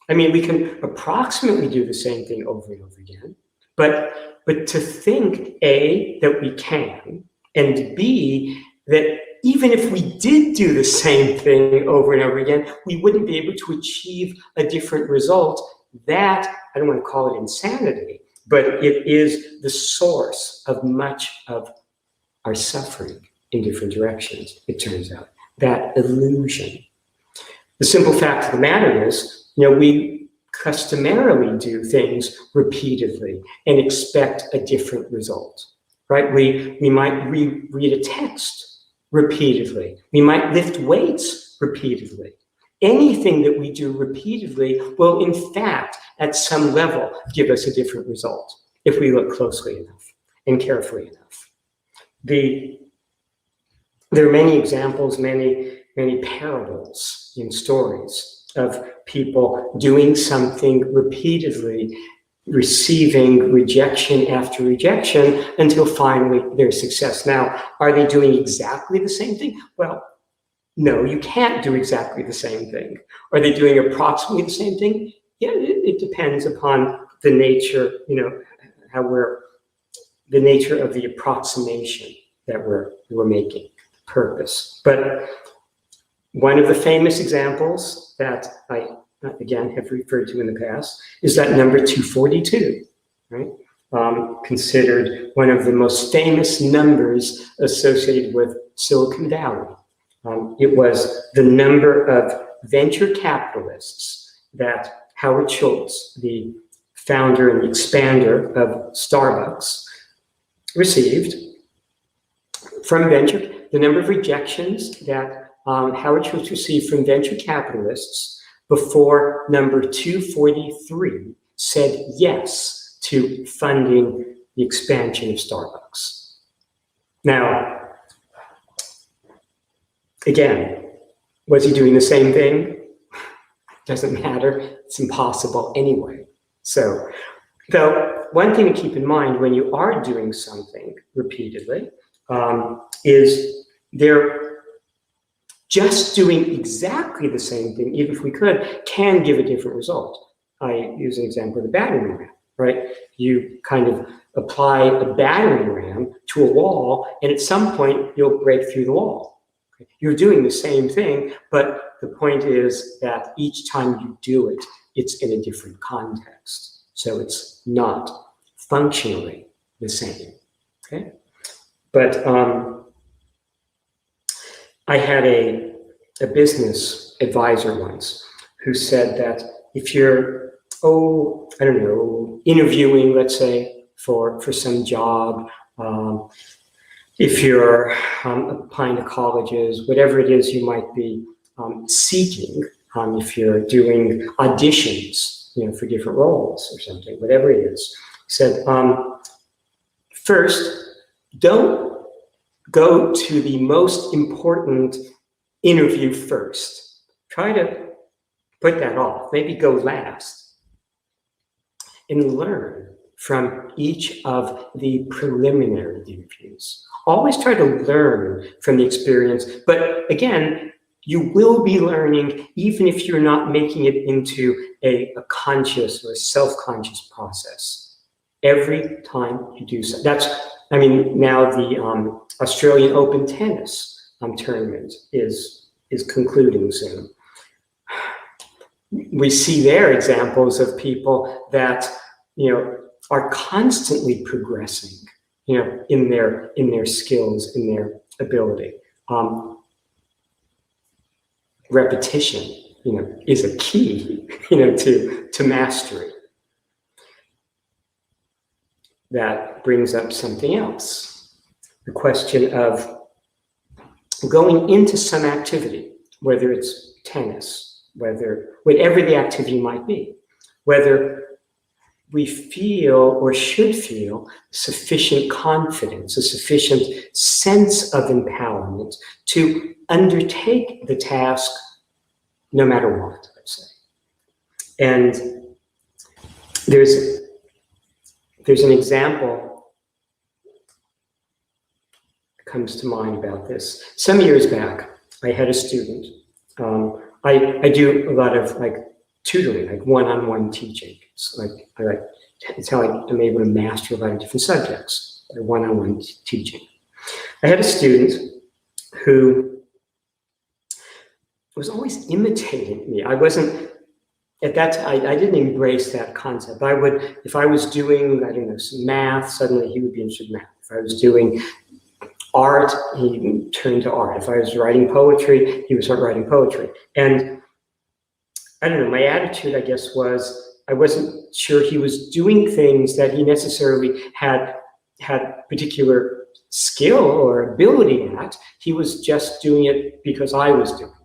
I mean, we can approximately do the same thing over and over again, but to think, A, that we can, and B, that even if we did do the same thing over and over again, we wouldn't be able to achieve a different result, that, I don't want to call it insanity, but it is the source of much of our suffering in different directions, it turns out. That illusion. The simple fact of the matter is, we customarily do things repeatedly and expect a different result, right? We might read a text repeatedly. We might lift weights repeatedly. Anything that we do repeatedly will, in fact, at some level, give us a different result if we look closely enough and carefully enough. There are many examples, many parables in stories of people doing something repeatedly, receiving rejection after rejection until finally there's success. Now, are they doing exactly the same thing? Well, no, you can't do exactly the same thing. Are they doing approximately the same thing? Yeah, it depends upon the nature, the nature of the approximation that we're making. Purpose. But one of the famous examples that I, again, have referred to in the past is that number 242, right? Considered one of the most famous numbers associated with Silicon Valley. It was the number of venture capitalists that Howard Schultz, the founder and expander of Starbucks, received from venture. The number of rejections that Howard Schultz received from venture capitalists before number 243 said yes to funding the expansion of Starbucks. Now, again, was he doing the same thing? Doesn't matter. It's impossible anyway. So, though, one thing to keep in mind when you are doing something repeatedly is they're just doing exactly the same thing, even if we could, can give a different result. I use an example of the battering ram, right? You kind of apply a battering ram to a wall, and at some point, you'll break through the wall. You're doing the same thing, but the point is that each time you do it, it's in a different context. So it's not functionally the same, okay? But I had a business advisor once who said that if you're, interviewing, let's say, for some job, if you're applying to colleges, whatever it is you might be seeking, if you're doing auditions, for different roles or something, whatever it is, he said, first, don't go to the most important interview first. Try to put that off. Maybe go last. And learn from each of the preliminary interviews. Always try to learn from the experience. But again, you will be learning even if you're not making it into a conscious or a self-conscious process. Every time you do so. Now the Australian Open tennis tournament is concluding soon. We see there examples of people that are constantly progressing, in their skills, in their ability. Repetition, is a key, to mastery. That brings up something else. The question of going into some activity, whether it's tennis, whatever the activity might be, whether we feel or should feel sufficient confidence, a sufficient sense of empowerment to undertake the task, no matter what, let's say. And there's an example that comes to mind about this. Some years back, I had a student. I do a lot of like tutoring, like one-on-one teaching. It's how I'm able to master a lot of different subjects by one-on-one teaching. I had a student who was always imitating me. I wasn't, at that time, I didn't embrace that concept. If I was doing, I don't know, some math, suddenly he would be interested in math. If I was doing art, he would turn to art. If I was writing poetry, he would start writing poetry. And I don't know, my attitude, I guess, was I wasn't sure he was doing things that he necessarily had particular skill or ability at. He was just doing it because I was doing it.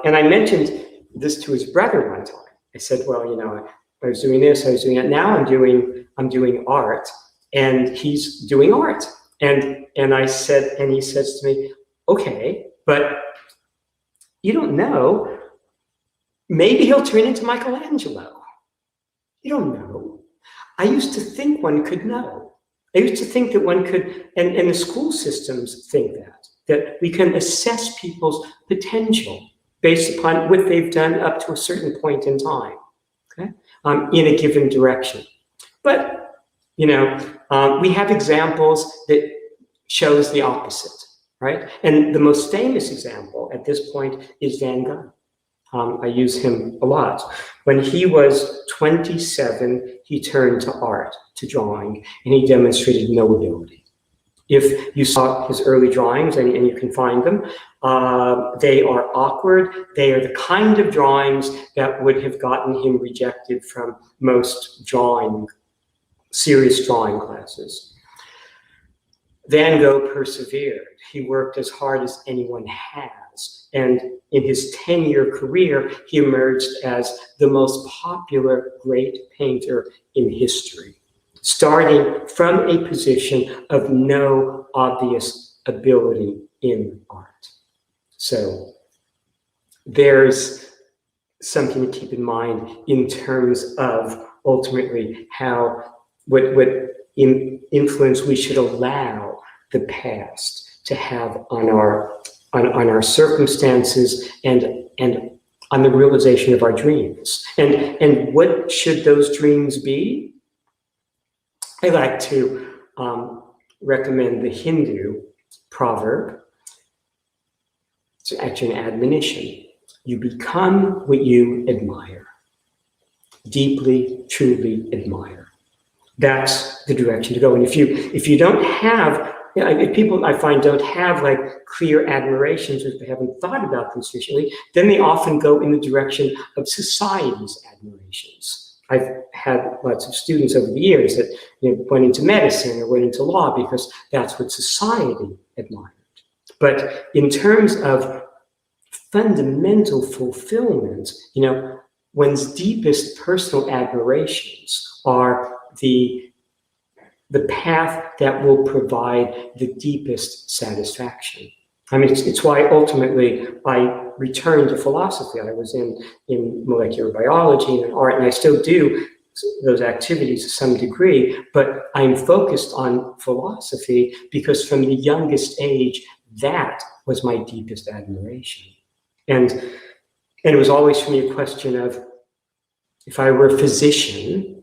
And I mentioned this to his brother one time. I said, well, you know, I was doing this, I was doing that. Now I'm doing art, and he's doing art. And I said, and he says to me, okay, but you don't know. Maybe he'll turn into Michelangelo. You don't know. I used to think one could know. I used to think that one could, and the school systems think that we can assess people's potential based upon what they've done up to a certain point in time, okay, in a given direction. But, you know, we have examples that shows the opposite, right? And the most famous example at this point is Van Gogh. I use him a lot. When he was 27, he turned to art, to drawing, and he demonstrated no ability. If you saw his early drawings, and you can find them, they are awkward. They are the kind of drawings that would have gotten him rejected from most serious drawing classes. Van Gogh persevered. He worked as hard as anyone has. And in his 10-year career, he emerged as the most popular great painter in history, starting from a position of no obvious ability in art. So there's something to keep in mind in terms of ultimately what influence we should allow the past to have on our circumstances and on the realization of our dreams. And what should those dreams be? I like to recommend the Hindu proverb. It's actually an admonition. You become what you admire. Deeply, truly admire. That's the direction to go. And if you don't have, if people I find don't have like clear admirations, or if they haven't thought about them sufficiently, then they often go in the direction of society's admirations. I've had lots of students over the years that went into medicine or went into law because that's what society admired. But in terms of fundamental fulfillment, one's deepest personal admirations are the path that will provide the deepest satisfaction. I mean, it's why ultimately I returned to philosophy. I was in molecular biology and art, and I still do those activities to some degree, but I'm focused on philosophy because from the youngest age, that was my deepest admiration. And it was always for me a question of, if I were a physician,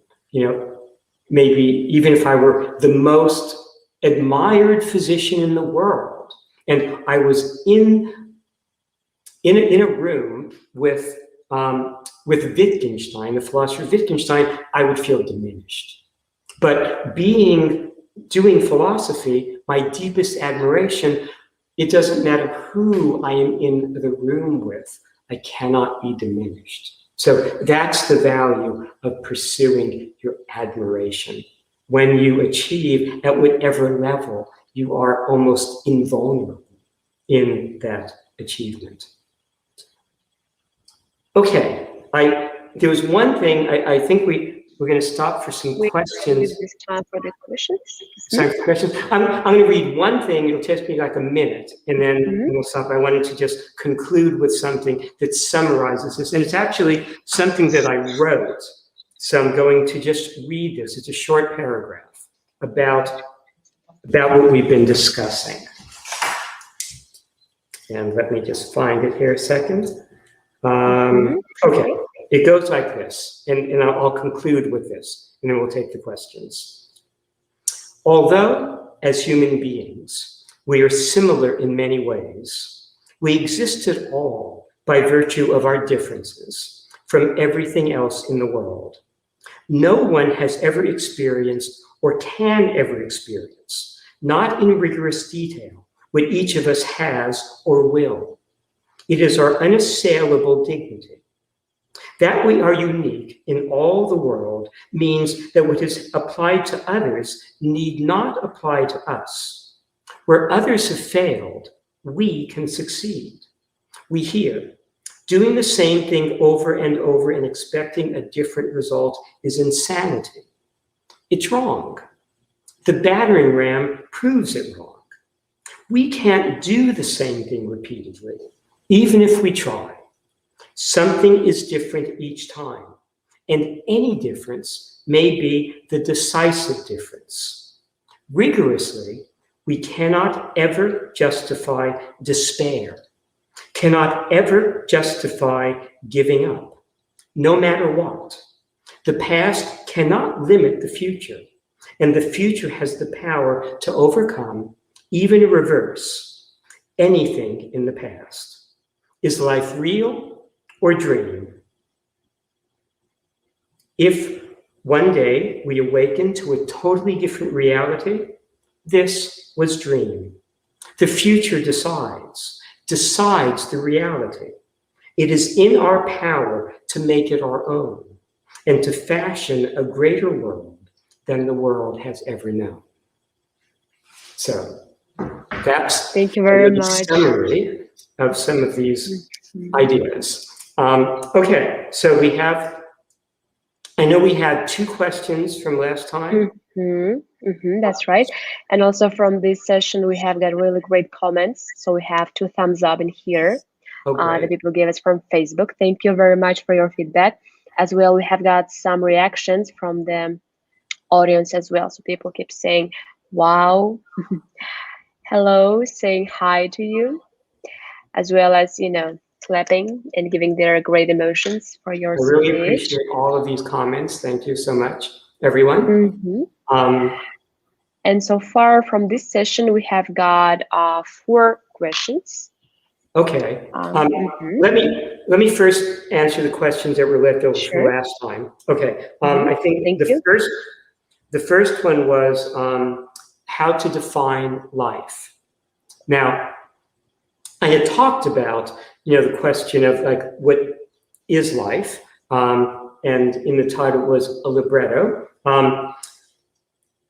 maybe even if I were the most admired physician in the world, and I was in a room with Wittgenstein, the philosopher Wittgenstein, I would feel diminished. But doing philosophy, my deepest admiration, it doesn't matter who I am in the room with, I cannot be diminished. So that's the value of pursuing your admiration. When you achieve at whatever level, you are almost invulnerable in that achievement. Okay, there was one thing I think we're going to stop for some questions. This time for the questions. Time for questions. I'm going to read one thing. It'll take me like a minute, and then we'll stop. I wanted to just conclude with something that summarizes this, and it's actually something that I wrote. So I'm going to just read this. It's a short paragraph about what we've been discussing. And let me just find it here a second. Okay, it goes like this, and I'll conclude with this, and then we'll take the questions. Although, as human beings, we are similar in many ways, we exist at all by virtue of our differences from everything else in the world. No one has ever experienced or can ever experience, not in rigorous detail, what each of us has or will. It is our unassailable dignity. That we are unique in all the world means that what is applied to others need not apply to us. Where others have failed, we can succeed. We hear, doing the same thing over and over and expecting a different result is insanity. It's wrong. The battering ram proves it wrong. We can't do the same thing repeatedly, even if we try. Something is different each time, and any difference may be the decisive difference. Rigorously, we cannot ever justify despair, cannot ever justify giving up, no matter what. The past cannot limit the future, and the future has the power to overcome, even reverse, anything in the past. Is life real or dream? If one day we awaken to a totally different reality, this was dream. The future decides the reality. It is in our power to make it our own and to fashion a greater world than the world has ever known. So that's Thank you very much. Summary of some of these ideas. Okay, so I know we had 2 questions from last time. That's right. And also from this session, we have got really great comments. So we have 2 thumbs up in here that people gave us from Facebook. Thank you very much for your feedback. As well, we have got some reactions from the audience as well. So people keep saying, wow, hello, saying hi to you, as well as, clapping and giving their great emotions for your speech. I really appreciate all of these comments. Thank you so much, everyone. And so far from this session, we have got 4 questions. Okay. Let me first answer the questions that were left over from last time. Okay. I think the first one was how to define life. Now, I had talked about the question of what is life, and in the title was a libretto.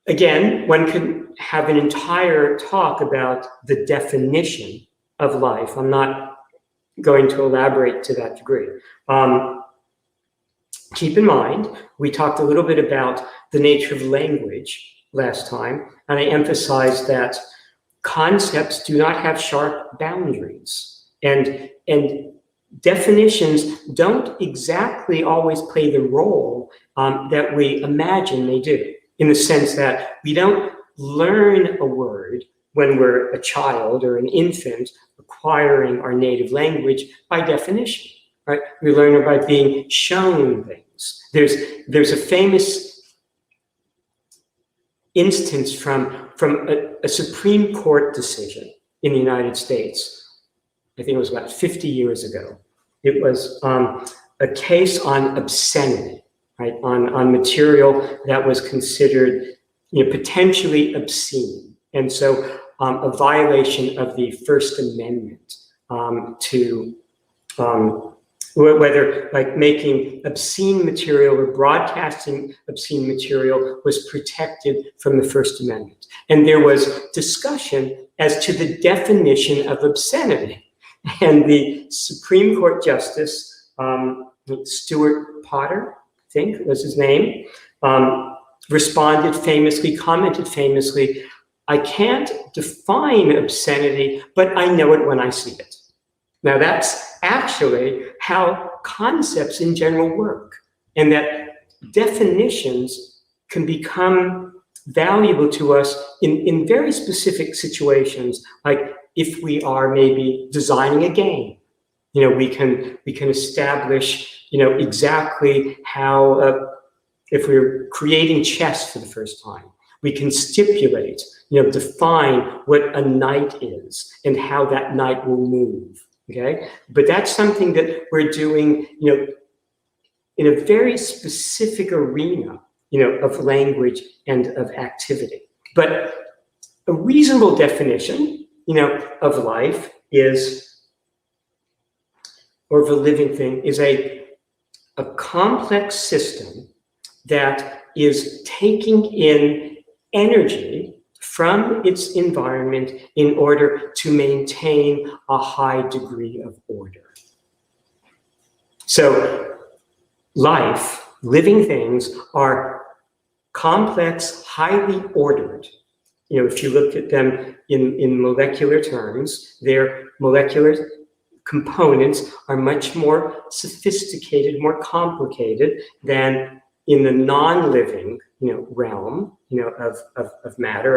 Again, one could have an entire talk about the definition of life. I'm not going to elaborate to that degree. Keep in mind, we talked a little bit about the nature of language last time, and I emphasized that concepts do not have sharp boundaries. And definitions don't exactly always play the role that we imagine they do, in the sense that we don't learn a word when we're a child or an infant acquiring our native language by definition, right? We learn it by being shown things. There's a famous instance from a Supreme Court decision in the United States. I think it was about 50 years ago. It was a case on obscenity, right? On material that was considered potentially obscene. And so a violation of the First Amendment to whether making obscene material or broadcasting obscene material was protected from the First Amendment. And there was discussion as to the definition of obscenity. And the Supreme Court Justice, Stuart Potter, I think was his name, responded famously, commented famously, "I can't define obscenity, but I know it when I see it." Now that's actually how concepts in general work, and that definitions can become valuable to us in very specific situations, like if we are maybe designing a game. We can establish, exactly how, if we're creating chess for the first time, we can stipulate, define what a knight is and how that knight will move, okay? But that's something that we're doing, in a very specific arena, of language and of activity. But a reasonable definition, of life is, or of a living thing, is a complex system that is taking in energy from its environment in order to maintain a high degree of order. So life, living things, are complex, highly ordered. If you look at them in molecular terms, their molecular components are much more sophisticated, more complicated than in the non-living, realm, of matter,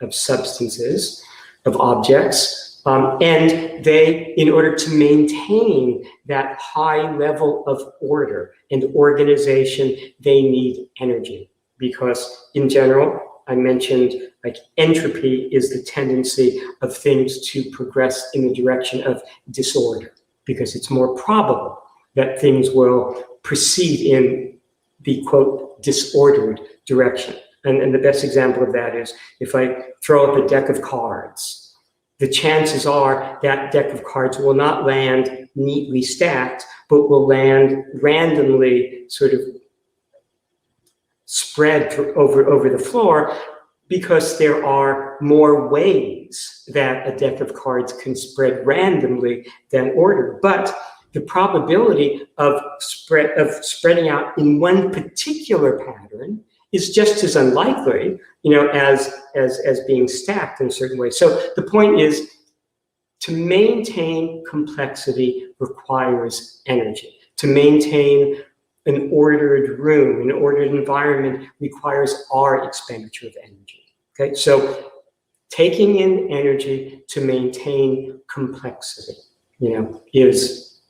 of substances, of objects. And they, in order to maintain that high level of order and organization, they need energy. Because in general, I mentioned, like, entropy is the tendency of things to progress in the direction of disorder, because it's more probable that things will proceed in the, quote, disordered direction. And the best example of that is if I throw up a deck of cards, the chances are that deck of cards will not land neatly stacked, but will land randomly, sort of spread over the floor, because there are more ways that a deck of cards can spread randomly than order. But the probability of spreading out in one particular pattern is just as unlikely, as being stacked in a certain way. So the point is, to maintain complexity requires energy. To maintain an ordered room, an ordered environment, requires our expenditure of energy. Okay, so taking in energy to maintain complexity, is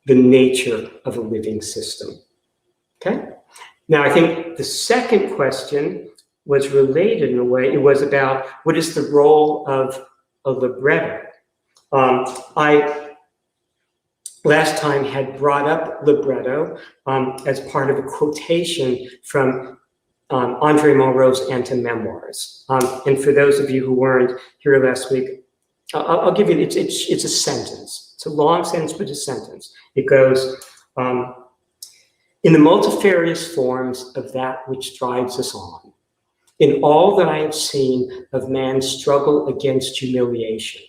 the nature of a living system. Okay. Now, I think the second question was related in a way. It was about what is the role of a libretto. I last time had brought up libretto as part of a quotation from Andre Malraux's Anti-Memoirs. And for those of you who weren't here last week, I'll give you, it's a sentence. It's a long sentence, but a sentence. It goes, in the multifarious forms of that which drives us on, in all that I have seen of man's struggle against humiliation,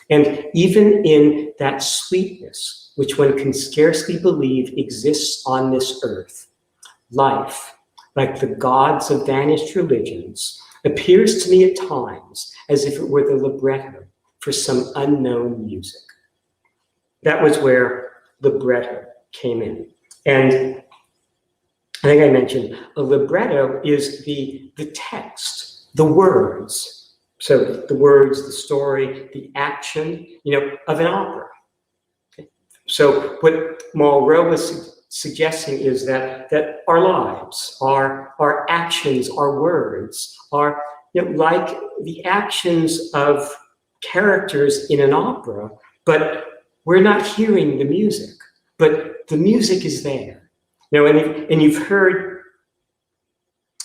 and even in that sweetness which one can scarcely believe exists on this earth, life, like the gods of vanished religions, appears to me at times as if it were the libretto for some unknown music. That was where libretto came in. And I think I mentioned a libretto is the text, the words. So the words, the story, the action, of an opera. Okay. So what Malraux was suggesting is that our lives, our actions, our words are, like the actions of characters in an opera, but we're not hearing the music, but the music is there. And you've heard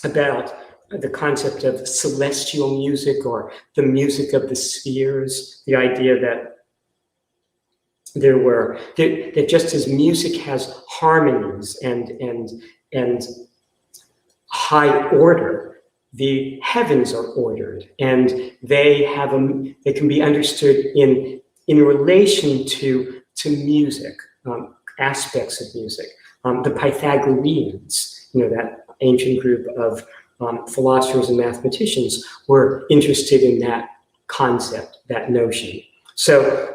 about the concept of celestial music, or the music of the spheres, the idea that that just as music has harmonies and high order, the heavens are ordered, and they can be understood in relation to music, aspects of music. The Pythagoreans, that ancient group of philosophers and mathematicians, were interested in that concept, that notion. So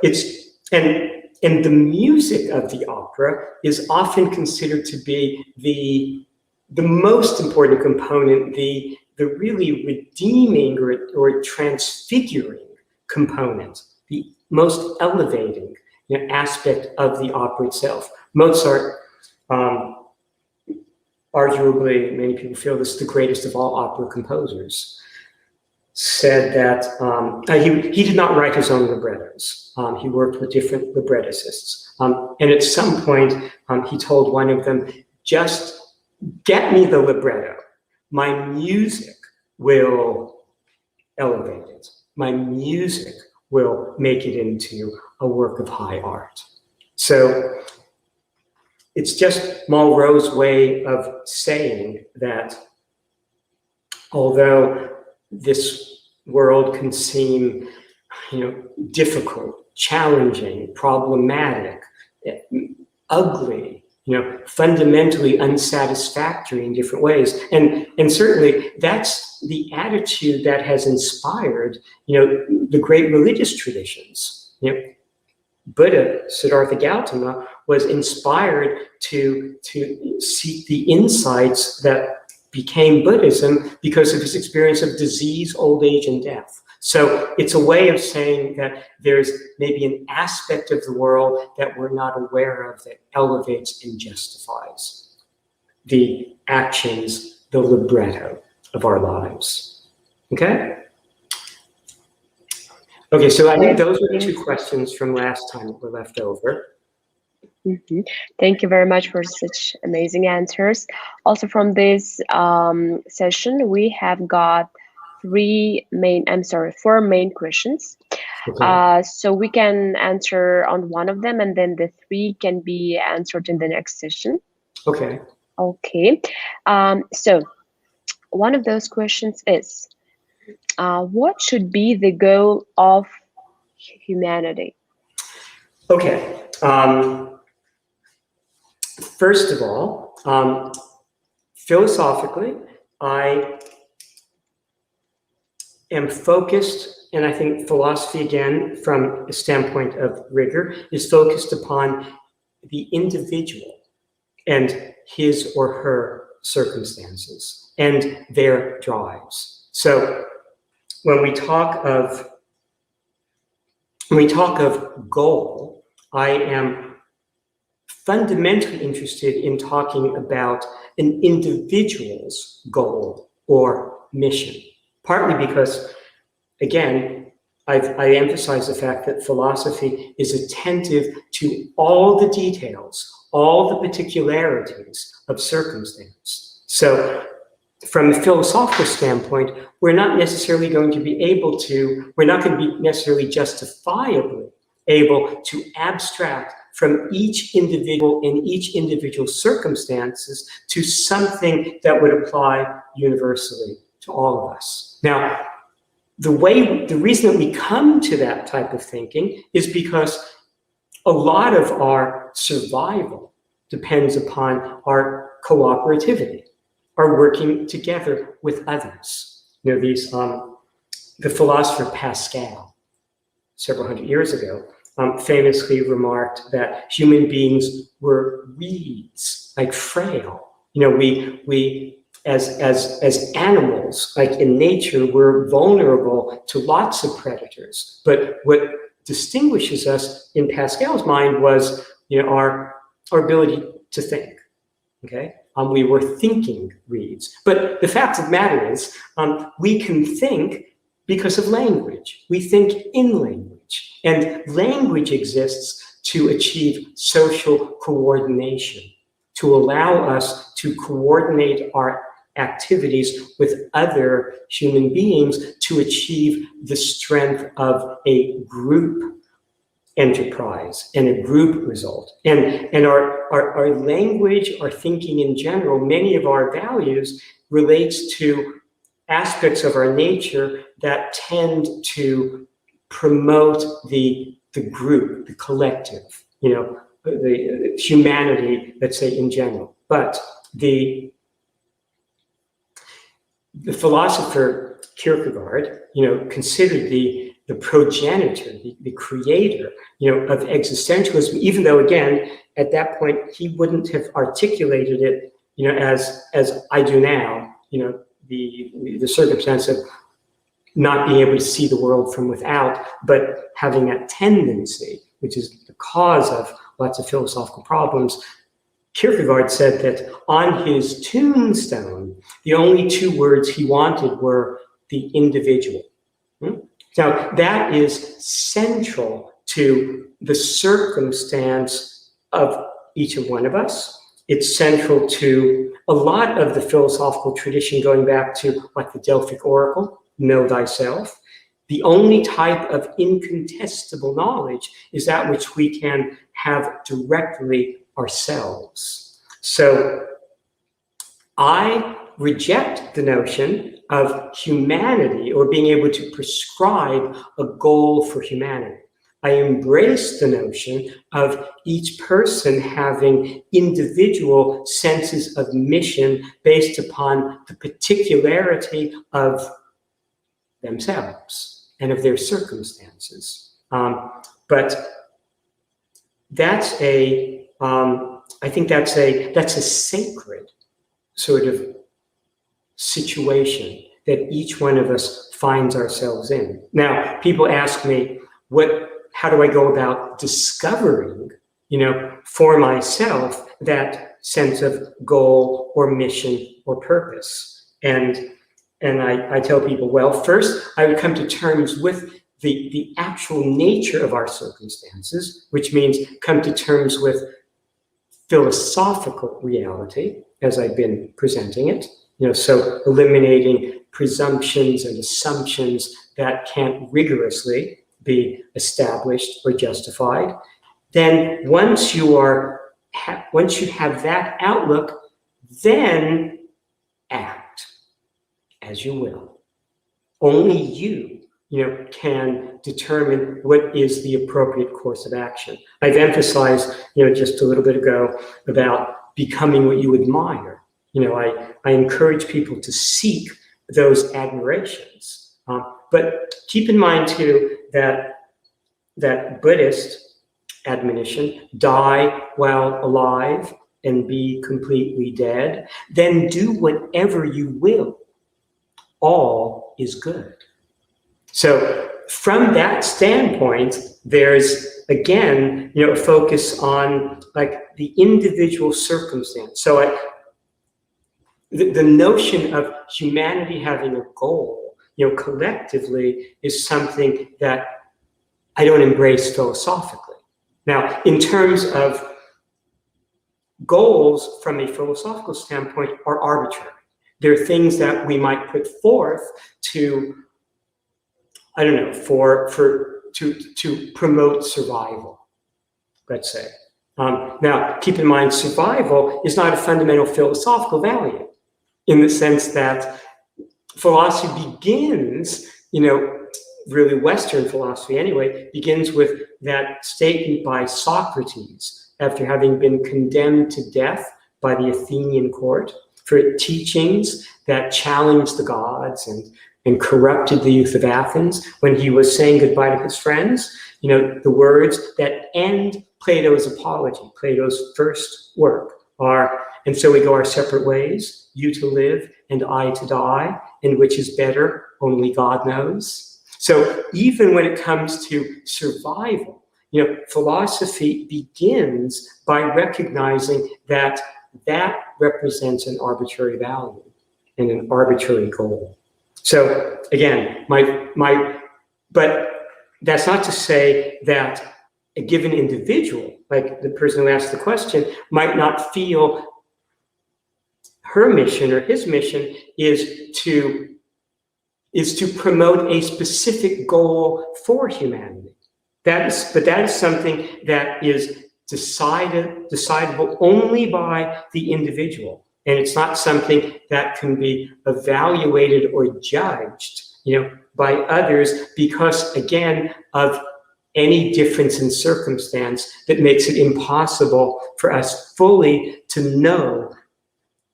and the music of the opera is often considered to be the most important component, the really redeeming or transfiguring component, the most elevating aspect of the opera itself. Mozart, arguably, many people feel this is the greatest of all opera composers, said that he did not write his own librettos. He worked with different libretticists. And at some point, he told one of them, just get me the libretto. My music will elevate it. My music will make it into a work of high art. So it's just Malraux's way of saying that although this world can seem, difficult, challenging, problematic, ugly, fundamentally unsatisfactory in different ways. And certainly that's the attitude that has inspired, the great religious traditions. Buddha, Siddhartha Gautama, was inspired to seek the insights that became Buddhism because of his experience of disease, old age, and death. So it's a way of saying that there's maybe an aspect of the world that we're not aware of that elevates and justifies the actions, the libretto of our lives. Okay? Okay, so I think those were the 2 questions from last time that were left over. Mm-hmm. Thank you very much for such amazing answers. Also from this session, we have got 4 main questions. Okay. So we can answer on one of them, and then the 3 can be answered in the next session. Okay. Okay. So one of those questions is, what should be the goal of humanity? Okay. First of all, philosophically, I am focused, and I think philosophy, again, from a standpoint of rigor, is focused upon the individual and his or her circumstances and their drives. So when we talk of goal, I am fundamentally interested in talking about an individual's goal or mission. Partly because, again, I emphasize the fact that philosophy is attentive to all the details, all the particularities of circumstance. So from a philosophical standpoint, we're not necessarily going to be necessarily justifiably able to abstract from each individual in each individual circumstances to something that would apply universally to all of us. Now, the reason that we come to that type of thinking is because a lot of our survival depends upon our cooperativity, our working together with others. The philosopher Pascal, several hundred years ago, famously remarked that human beings were reeds, like frail. We as animals, like in nature, we're vulnerable to lots of predators. But what distinguishes us in Pascal's mind was, our ability to think. Okay, we were thinking reeds. But the fact of the matter is, we can think because of language. We think in language, and language exists to achieve social coordination, to allow us to coordinate our activities with other human beings to achieve the strength of a group enterprise and a group result. And our language, our thinking in general, many of our values relates to aspects of our nature that tend to promote the group, the collective. the humanity, let's say, in general. But the philosopher Kierkegaard, considered the progenitor, the creator, of existentialism, even though, again, at that point, he wouldn't have articulated it, as I do now, the circumstance of not being able to see the world from without, but having that tendency, which is the cause of lots of philosophical problems. Kierkegaard said that on his tombstone, the only two words he wanted were the individual. Now, that is central to the circumstance of each of one of us. It's central to a lot of the philosophical tradition going back to like the Delphic Oracle, know thyself. The only type of incontestable knowledge is that which we can have directly ourselves. So I reject the notion of humanity or being able to prescribe a goal for humanity. I embrace the notion of each person having individual senses of mission based upon the particularity of themselves and of their circumstances. But that's I think that's a sacred sort of situation that each one of us finds ourselves in. Now, people ask me, how do I go about discovering, for myself that sense of goal or mission or purpose? And I tell people, well, first I would come to terms with the actual nature of our circumstances, which means come to terms with philosophical reality as I've been presenting it, so eliminating presumptions and assumptions that can't rigorously be established or justified. Then once you have that outlook, then act as you will. Only you, can determine what is the appropriate course of action. I've emphasized, just a little bit ago about becoming what you admire. I encourage people to seek those admirations. But keep in mind too that Buddhist admonition, die while alive and be completely dead, then do whatever you will. All is good. So from that standpoint, there's, again, a focus on like the individual circumstance. So the notion of humanity having a goal, collectively is something that I don't embrace philosophically. Now, in terms of goals from a philosophical standpoint are arbitrary. They're things that we might put forth to, to promote survival, let's say. Now, keep in mind, survival is not a fundamental philosophical value in the sense that philosophy begins, really Western philosophy anyway, begins with that statement by Socrates after having been condemned to death by the Athenian court for teachings that challenged the gods and corrupted the youth of Athens. When he was saying goodbye to his friends, the words that end Plato's Apology, Plato's first work, are, and so we go our separate ways, you to live and I to die, and which is better, only God knows. So even when it comes to survival, philosophy begins by recognizing that represents an arbitrary value and an arbitrary goal. So again, but that's not to say that a given individual, like the person who asked the question, might not feel her mission or his mission is to promote a specific goal for humanity. That is something that is decidable only by the individual. And it's not something that can be evaluated or judged, by others because, again, of any difference in circumstance that makes it impossible for us fully to know,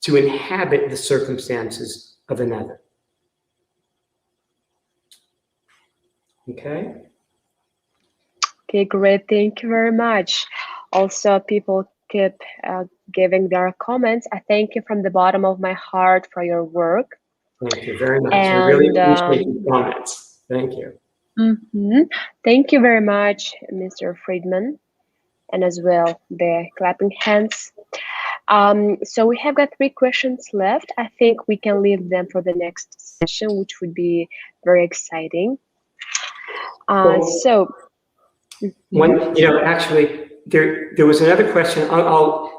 to inhabit the circumstances of another. Okay? Okay, great. Thank you very much. Also, people keep giving their comments. I thank you from the bottom of my heart for your work. Thank you very much. I really appreciate your comments. Thank you. Thank you very much, Mr. Friedman, and as well the clapping hands. So we have got 3 questions left. I think we can leave them for the next session, which would be very exciting. Actually, there was another question.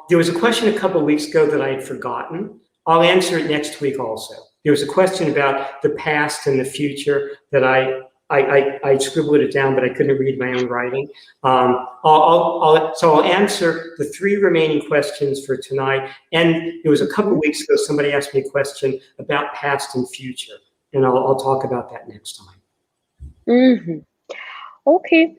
There was a question a couple of weeks ago that I had forgotten. I'll answer it next week also. There was a question about the past and the future that I scribbled it down, but I couldn't read my own writing. So I'll answer the 3 remaining questions for tonight. And it was a couple of weeks ago, somebody asked me a question about past and future, and I'll talk about that next time. Okay.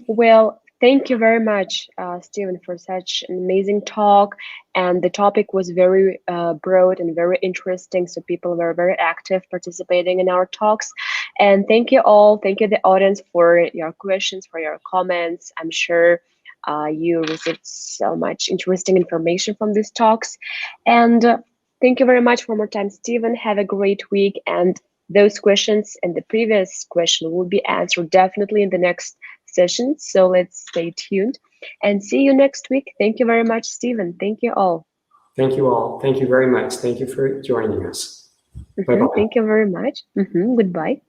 Well, thank you very much, Stephen, for such an amazing talk. And the topic was very broad and very interesting. So people were very active participating in our talks. And thank you all. Thank you, the audience, for your questions, for your comments. I'm sure you received so much interesting information from these talks. And thank you very much one more time, Stephen. Have a great week. And those questions and the previous question will be answered definitely in the next session. So let's stay tuned and see you next week. Thank you very much, Stephen. Thank you all. Thank you all. Thank you very much. Thank you for joining us. Thank you very much. Goodbye.